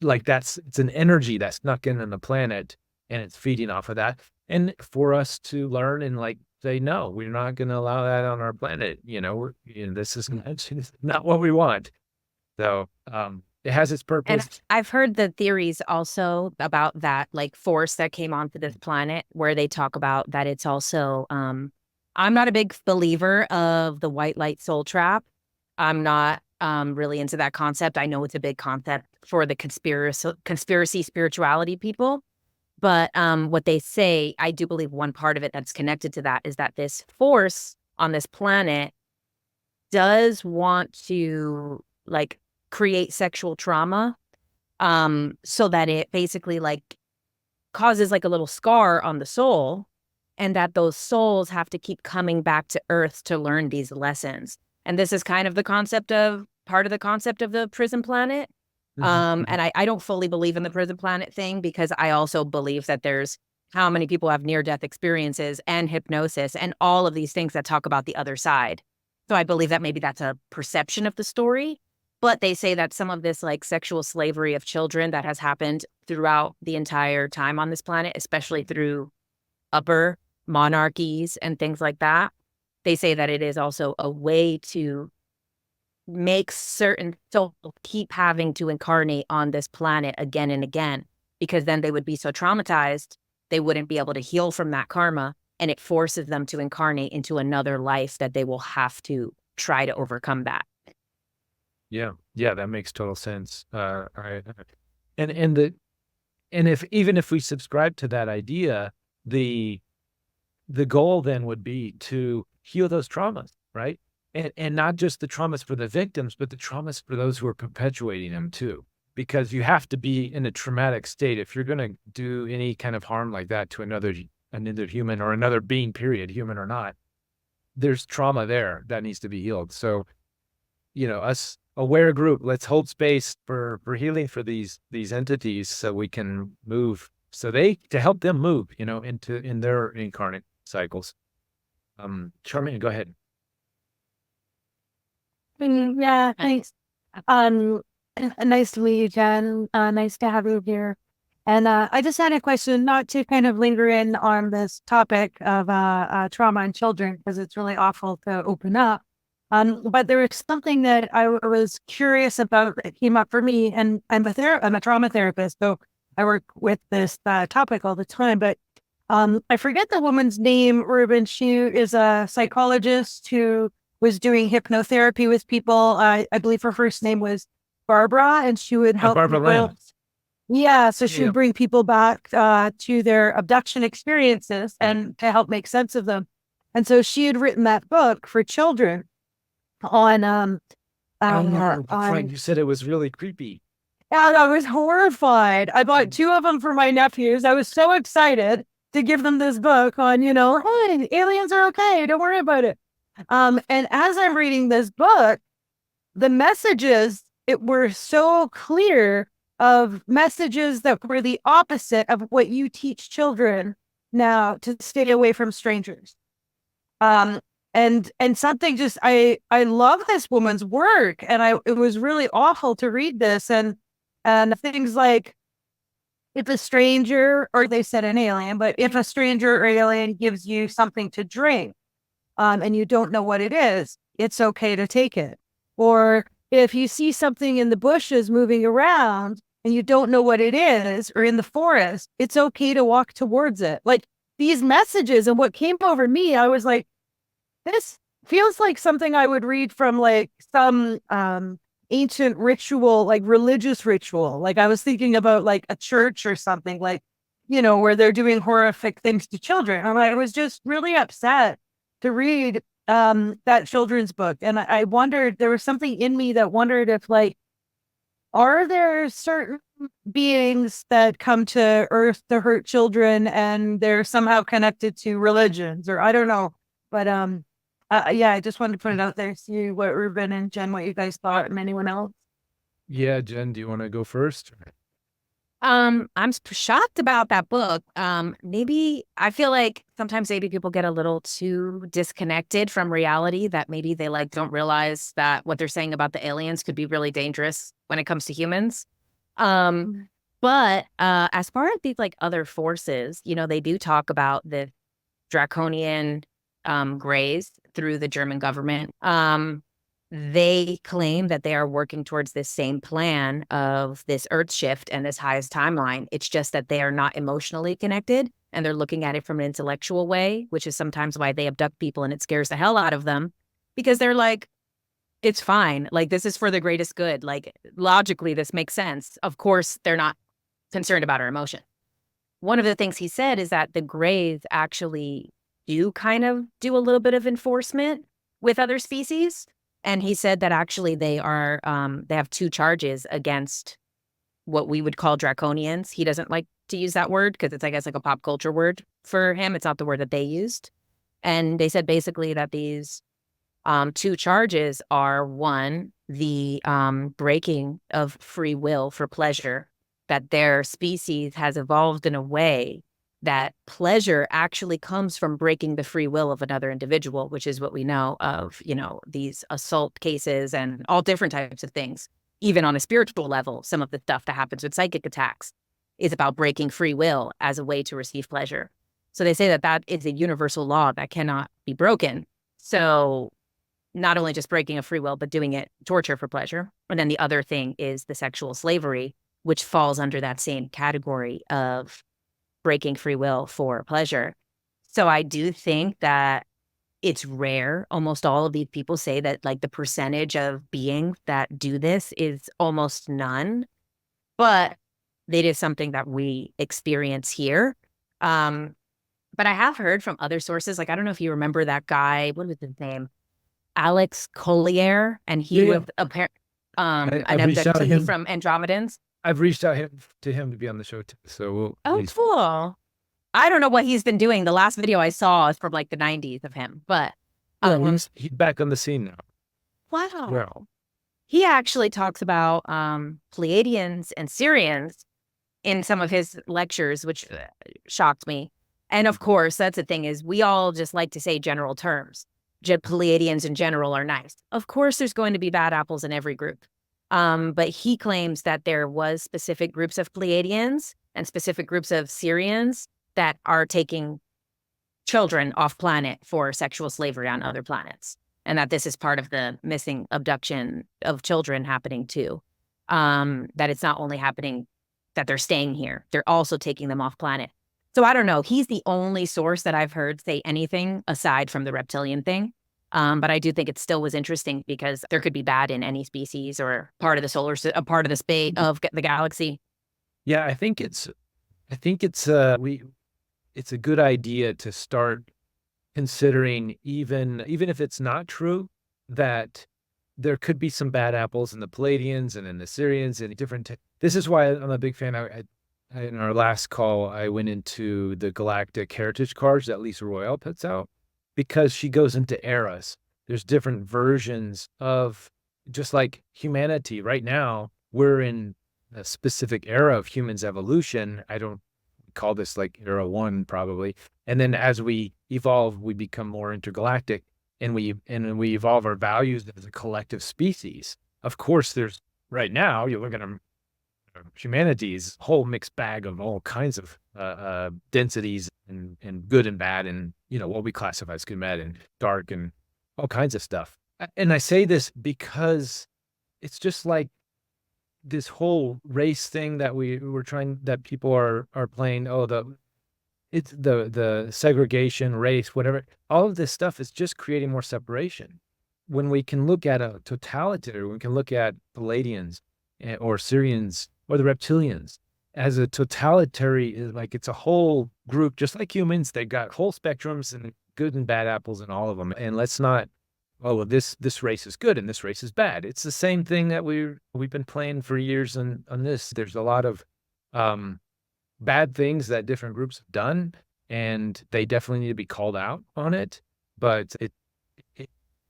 like it's an energy that's snuck in on the planet, and it's feeding off of that. And for us to learn and like say, no, we're not going to allow that on our planet. This is not what we want. So it has its purpose. And I've heard the theories also about that, like force that came onto this planet, where they talk about that it's also, I'm not a big believer of the white light soul trap. I'm not really into that concept. I know it's a big concept for the conspiracy spirituality people. But what they say, I do believe one part of it that's connected to that is that this force on this planet does want to like create sexual trauma, so that it basically like causes like a little scar on the soul, and that those souls have to keep coming back to Earth to learn these lessons. And this is kind of part of the concept of the prison planet. And I don't fully believe in the prison planet thing, because I also believe that there's how many people have near-death experiences and hypnosis and all of these things that talk about the other side. So I believe that maybe that's a perception of the story. But they say that some of this like sexual slavery of children that has happened throughout the entire time on this planet, especially through upper monarchies and things like that, they say that it is also a way to make certain souls keep having to incarnate on this planet again and again, because then they would be so traumatized, they wouldn't be able to heal from that karma, and it forces them to incarnate into another life that they will have to try to overcome that. Yeah, that makes total sense. All right, and if we subscribe to that idea, the goal then would be to heal those traumas, right? And not just the traumas for the victims, but the traumas for those who are perpetuating them too. Because you have to be in a traumatic state if you're going to do any kind of harm like that to another human or another being, period, human or not. There's trauma there that needs to be healed. So, us aware group, let's hold space for healing for these entities, so we can move, to help them move, in their incarnate cycles. Charmaine, go ahead. Yeah, thanks. Nice to meet you, Jen. Nice to have you here. And I just had a question, not to kind of linger in on this topic of trauma in children, because it's really awful to open up. But there was something that I was curious about that came up for me, and I'm a trauma therapist, so I work with this topic all the time. But I forget the woman's name, Ruben. She is a psychologist who was doing hypnotherapy with people. I believe her first name was Barbara, and she would help Barbara people. Lamb. Yeah, so she would bring people back to their abduction experiences and to help make sense of them. And so she had written that book for children on Right. You said it was really creepy. And I was horrified. I bought 2 of them for my nephews. I was so excited to give them this book on, hey, aliens are okay. Don't worry about it. And as I'm reading this book, the messages, it were so clear of messages that were the opposite of what you teach children now, to stay away from strangers. And something just, I love this woman's work, and it was really awful to read this, and things like, if a stranger, or they said an alien, but if a stranger or alien gives you something to drink, and you don't know what it is, it's okay to take it. Or if you see something in the bushes moving around and you don't know what it is, or in the forest, it's okay to walk towards it. Like, these messages, and what came over me, I was like, this feels like something I would read from like some ancient ritual, like religious ritual. Like, I was thinking about like a church or something, like, where they're doing horrific things to children. And I was just really upset to read that children's book. And I wondered, there was something in me that wondered if, like, are there certain beings that come to Earth to hurt children, and they're somehow connected to religions, or I don't know. But yeah, I just wanted to put it out there, see what Ruben and Jen, what you guys thought, and anyone else. Yeah, Jen, do you want to go first? I'm shocked about that book. Maybe I feel like sometimes maybe people get a little too disconnected from reality, that maybe they like don't realize that what they're saying about the aliens could be really dangerous when it comes to humans. But as far as these like other forces, they do talk about the draconian greys through the German government. They claim that they are working towards this same plan of this Earth shift and this highest timeline. It's just that they are not emotionally connected, and they're looking at it from an intellectual way, which is sometimes why they abduct people and it scares the hell out of them, because they're like, it's fine. Like, this is for the greatest good. Like, logically, this makes sense. Of course, they're not concerned about our emotion. One of the things he said is that the greys actually do kind of do a little bit of enforcement with other species. And he said that actually they have 2 charges against what we would call draconians. He doesn't like to use that word because it's, I guess, like a pop culture word for him. It's not the word that they used. And they said basically that these 2 charges are, 1, the breaking of free will for pleasure, that their species has evolved in a way that pleasure actually comes from breaking the free will of another individual, which is what we know of, these assault cases and all different types of things. Even on a spiritual level, some of the stuff that happens with psychic attacks is about breaking free will as a way to receive pleasure. So they say that that is a universal law that cannot be broken. So not only just breaking a free will, but doing it torture for pleasure. And then the other thing is the sexual slavery, which falls under that same category of breaking free will for pleasure. So I do think that it's rare. Almost all of these people say that like the percentage of beings that do this is almost none, but it is something that we experience here. But I have heard from other sources, like, I don't know if you remember that guy, what was his name? Alex Collier, and he was apparently an abductee from Andromedans. I've reached out to him to be on the show too. So Cool. I don't know what he's been doing. The last video I saw is from like the 90s of him, but he's back on the scene now. Wow. Well, He actually talks about Pleiadians and Syrians in some of his lectures, which shocked me. And of course, that's the thing, is we all just like to say general terms. Pleiadians in general are nice. Of course, there's going to be bad apples in every group. But he claims that there was specific groups of Pleiadians and specific groups of Syrians that are taking children off planet for sexual slavery on other planets. And that this is part of the missing abduction of children happening too. That it's not only happening that they're staying here, they're also taking them off planet. So I don't know. He's the only source that I've heard say anything aside from the reptilian thing. But I do think it still was interesting because there could be bad in any species or part of the a part of the space of the galaxy. Yeah, I think it's a good idea to start considering, even if it's not true, that there could be some bad apples in the Palladians and in the Syrians and different. This is why I'm a big fan. In our last call, I went into the Galactic Heritage cards that Lisa Royale puts out, because she goes into eras. There's different versions of, just like humanity. Right now, we're in a specific era of humans' evolution. I don't call this like era 1 probably. And then as we evolve, we become more intergalactic, and we evolve our values as a collective species. Of course, there's right now, you look at humanity's whole mixed bag of all kinds of densities and good and bad, and what we classify as good and bad and dark and all kinds of stuff. And I say this because it's just like this whole race thing that that people are playing. It's the segregation, race, whatever. All of this stuff is just creating more separation. When we can look at a totalitarian, we can look at Palladians or Syrians or the Reptilians as a totalitarian, like it's a whole group, just like humans. They've got whole spectrums and good and bad apples in all of them. And let's not, well, this race is good and this race is bad. It's the same thing that we've been playing for years on this. There's a lot of bad things that different groups have done, and they definitely need to be called out on it. But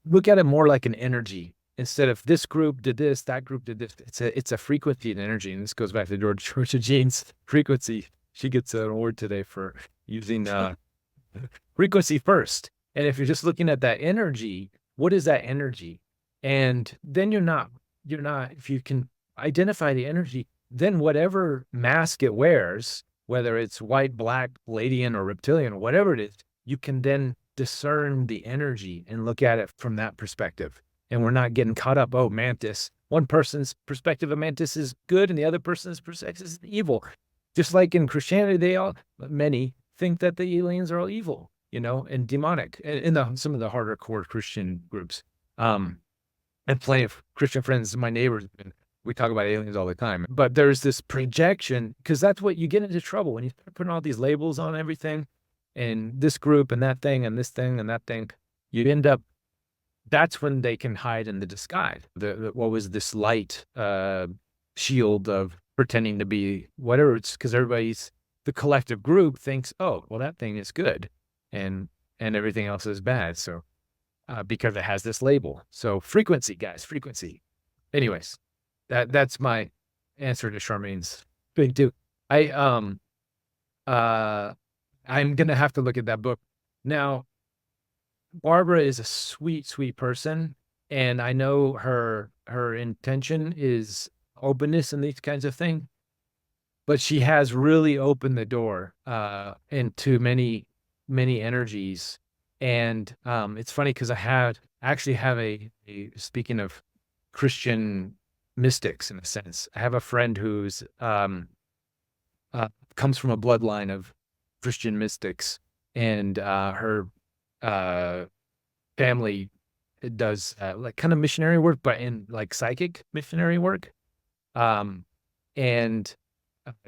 look at it more like an energy. Instead of this group did this, that group did this. It's a frequency and energy. And this goes back to Georgia Jean's frequency. She gets an award today for using frequency first. And if you're just looking at that energy, what is that energy? And then you're not, if you can identify the energy, then whatever mask it wears, whether it's white, black, Palladian, or Reptilian, whatever it is, you can then discern the energy and look at it from that perspective. And we're not getting caught up, oh, Mantis. One person's perspective of Mantis is good and the other person's perspective is evil. Just like in Christianity, many think that the aliens are all evil, and demonic. In some of the harder core Christian groups. And plenty of Christian friends, my neighbors, we talk about aliens all the time. But there's this projection, because that's what you get into trouble when you start putting all these labels on everything, and this group and that thing and this thing and that thing. You end up, that's when they can hide in the disguise. What was this light shield of pretending to be whatever? It's because the collective group thinks, oh, well, that thing is good and everything else is bad. So because it has this label. So frequency, guys, frequency. Anyways, that's my answer to Charmaine's thing too. I'm gonna have to look at that book. Now, Barbara is a sweet, sweet person, and I know her intention is openness and these kinds of things, but she has really opened the door into many, many energies. And it's funny because I actually have a speaking of Christian mystics, in a sense, I have a friend who's comes from a bloodline of Christian mystics, and her family does like kind of missionary work, but in like psychic missionary work, and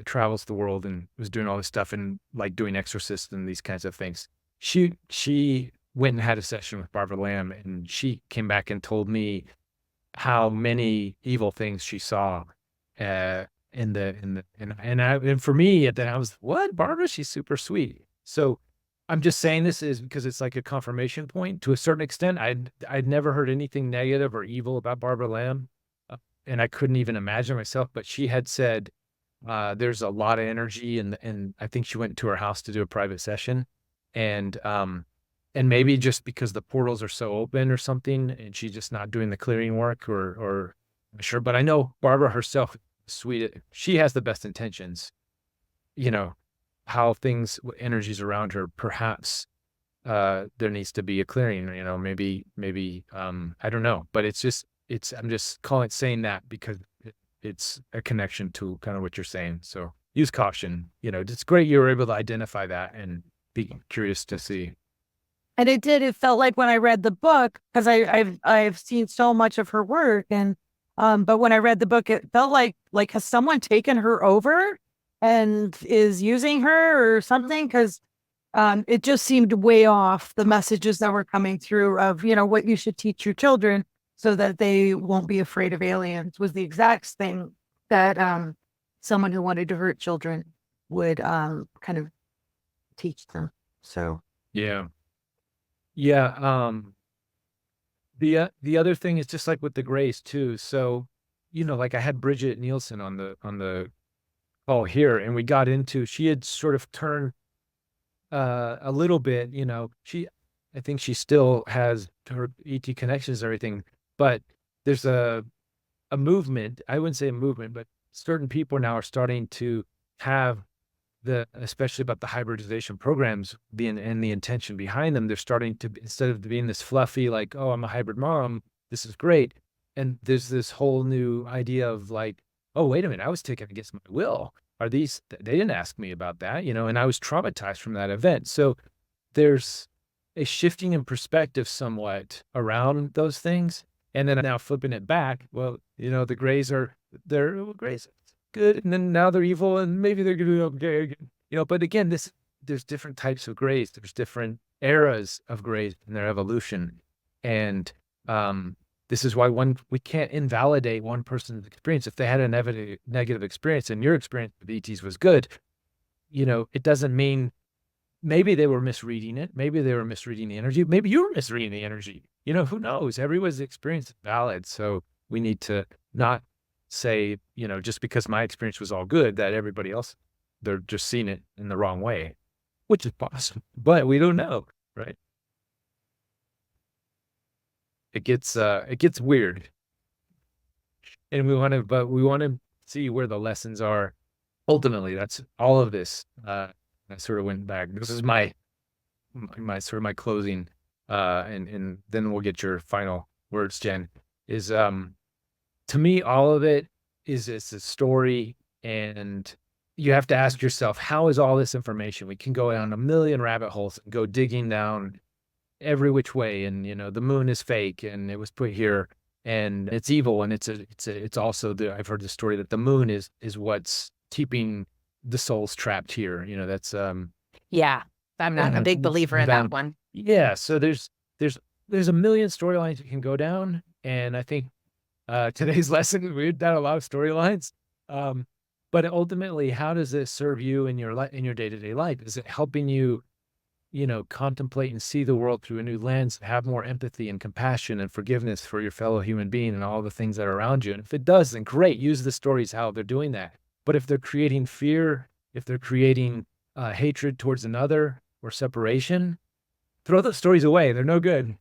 travels the world and was doing all this stuff and like doing exorcists and these kinds of things. She went and had a session with Barbara Lamb, and she came back and told me how many evil things she saw and for me then I was, what, Barbara? She's super sweet. So I'm just saying this is because it's like a confirmation point to a certain extent. I'd never heard anything negative or evil about Barbara Lamb, and I couldn't even imagine myself. But she had said there's a lot of energy, and I think she went to her house to do a private session, and maybe just because the portals are so open or something, and she's just not doing the clearing work, or I'm sure. But I know Barbara herself, sweet, she has the best intentions. How energies around her, perhaps there needs to be a clearing, maybe I don't know, but I'm just saying that because it's a connection to kind of what you're saying. So use caution. It's great you were able to identify that and be curious to see. And it felt like when I read the book, because I've seen so much of her work, and but when I read the book, it felt like has someone taken her over and is using her or something? Because it just seemed way off, the messages that were coming through of what you should teach your children. so that they won't be afraid of aliens was the exact thing that someone who wanted to hurt children would kind of teach them. So Yeah. Yeah. The other thing is just like with the Grays too. So, like I had Bridget Nielsen on the call here, and we got into, she had sort of turned a little bit, I think she still has her ET connections and everything, but there's a movement. I wouldn't say a movement, but certain people now are starting to have especially about the hybridization programs and the intention behind them. They're starting to, instead of being this fluffy, like, oh, I'm a hybrid mom, this is great. And there's this whole new idea of like, oh, wait a minute, I was taken against my will. They didn't ask me about that, and I was traumatized from that event. So there's a shifting in perspective somewhat around those things. And then now flipping it back, well, the Grays they're Grays good, and then now they're evil, and maybe they're gonna be okay again. But again, there's different types of Grays. There's different eras of Grays in their evolution. And this is why we can't invalidate one person's experience. If they had a negative experience and your experience with ETs was good, it doesn't mean, maybe they were misreading it. Maybe they were misreading the energy. Maybe you were misreading the energy. Who knows? Everyone's experience is valid. So we need to not say, just because my experience was all good, that everybody else, they're just seeing it in the wrong way, which is possible, but we don't know, right? It gets weird, and we want to see where the lessons are. Ultimately, that's all of this. I sort of went back. This is my sort of my closing, and then we'll get your final words, Jen. Is to me, all of it is it's a story, and you have to ask yourself, how is all this information? We can go down a million rabbit holes and go digging down every which way, and the moon is fake, and it was put here, and it's evil, and it's also I've heard the story that the moon is what's keeping the souls trapped here. That's Yeah, I'm not a big believer in that one. Yeah, so there's a million storylines you can go down, and I think today's lesson, we've done a lot of storylines, but ultimately, how does this serve you in your day-to-day life? Is it helping you, contemplate and see the world through a new lens, have more empathy and compassion and forgiveness for your fellow human being and all the things that are around you? And if it does, then great, use the stories how they're doing that. But if they're creating fear, if they're creating hatred towards another or separation, throw those stories away. They're no good,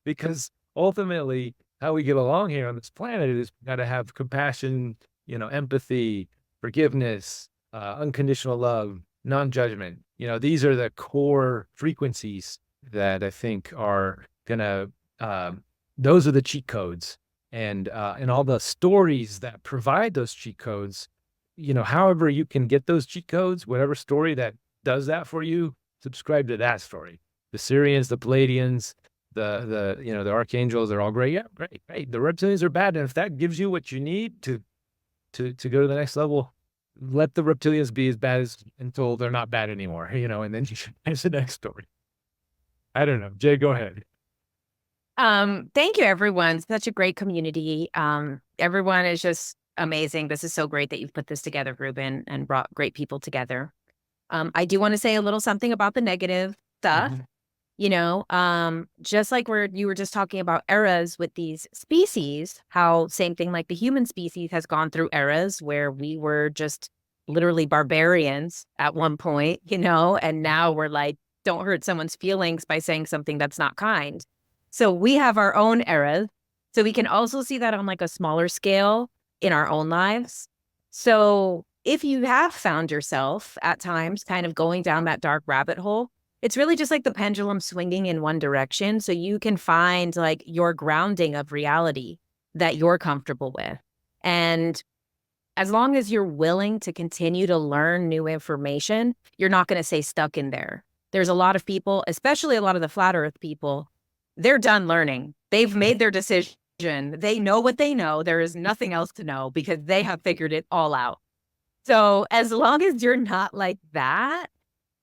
because ultimately, how we get along here on this planet is we got to have compassion, empathy, forgiveness, unconditional love, non-judgment. These are the core frequencies that I think are gonna. Those are the cheat codes, and all the stories that provide those cheat codes. However you can get those cheat codes, whatever story that does that for you, subscribe to that story. The Syrians, the Palladians, the archangels, they're all great. Yeah, great. The reptilians are bad, and if that gives you what you need to go to the next level, let the reptilians be as bad until they're not bad anymore. And then you should finish the next story. I don't know, Jay, go ahead. Thank you, everyone. Such a great community. Everyone is just amazing. This is so great that you've put this together, Ruben, and brought great people together. I do want to say a little something about the negative stuff. Just like you were just talking about eras with these species, how same thing like the human species has gone through eras where we were just literally barbarians at one point, and now we're like, don't hurt someone's feelings by saying something that's not kind. So we have our own eras. So we can also see that on like a smaller scale in our own lives. So if you have found yourself at times kind of going down that dark rabbit hole, it's really just like the pendulum swinging in one direction. So you can find like your grounding of reality that you're comfortable with. And as long as you're willing to continue to learn new information, you're not going to stay stuck in there. There's a lot of people, especially a lot of the flat earth people, they're done learning. They've made their decision. They know what they know. There is nothing else to know because they have figured it all out. So as long as you're not like that,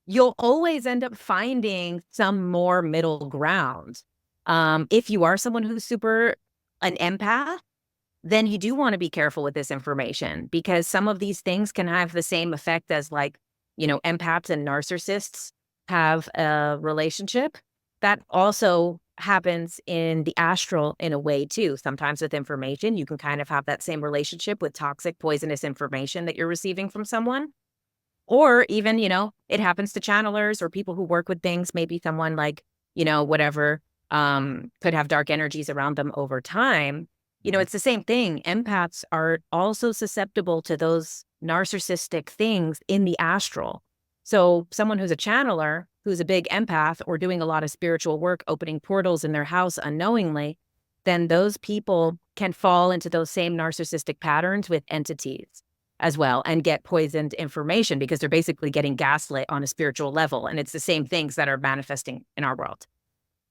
you'll always end up finding some more middle ground. If you are someone who's super an empath, then you do want to be careful with this information, because some of these things can have the same effect as, like, empaths and narcissists have a relationship. That also happens in the astral in a way too. Sometimes with information, you can kind of have that same relationship with toxic, poisonous information that you're receiving from someone. Or even, it happens to channelers or people who work with things. Maybe someone like, whatever, could have dark energies around them over time. It's the same thing. Empaths are also susceptible to those narcissistic things in the astral. So someone who's a channeler, who's a big empath or doing a lot of spiritual work, opening portals in their house unknowingly, then those people can fall into those same narcissistic patterns with entities as well and get poisoned information, because they're basically getting gaslit on a spiritual level. And it's the same things that are manifesting in our world.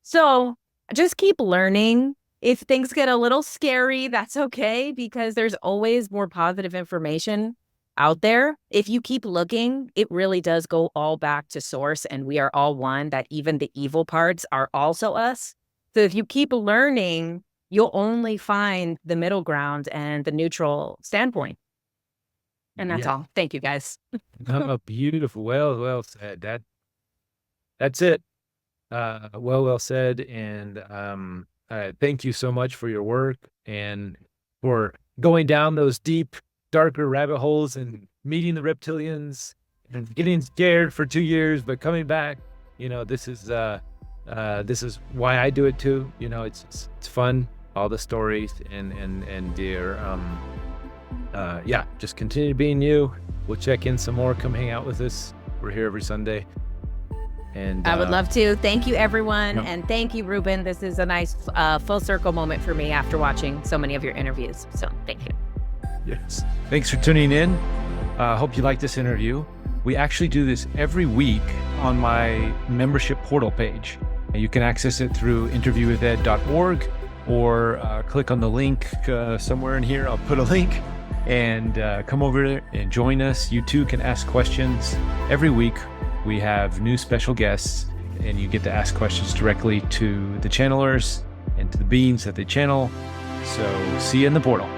So just keep learning. If things get a little scary, that's okay, because there's always more positive information out there. If you keep looking, it really does go all back to source, and we are all one, that even the evil parts are also us. So if you keep learning, you'll only find the middle ground and the neutral standpoint. And that's all. Thank you, guys. Beautiful. Well said. That's it. Well said. And thank you so much for your work and for going down those deep, darker rabbit holes and meeting the reptilians and getting scared for 2 years, but coming back. This is why I do it too. It's fun, all the stories and dear. Just continue being you. We'll check in some more. Come hang out with us. We're here every Sunday. And I would love to. Thank you, everyone. And thank you, Ruben. This is a nice full circle moment for me after watching so many of your interviews. So thank you. Yes. Thanks for tuning in. Hope you like this interview. We actually do this every week on my membership portal page. You can access it through interviewwithed.org or click on the link somewhere in here. I'll put a link. And come over there and join us. You too can ask questions. Every week we have new special guests, and you get to ask questions directly to the channelers and to the beings that they channel. So see you in the portal.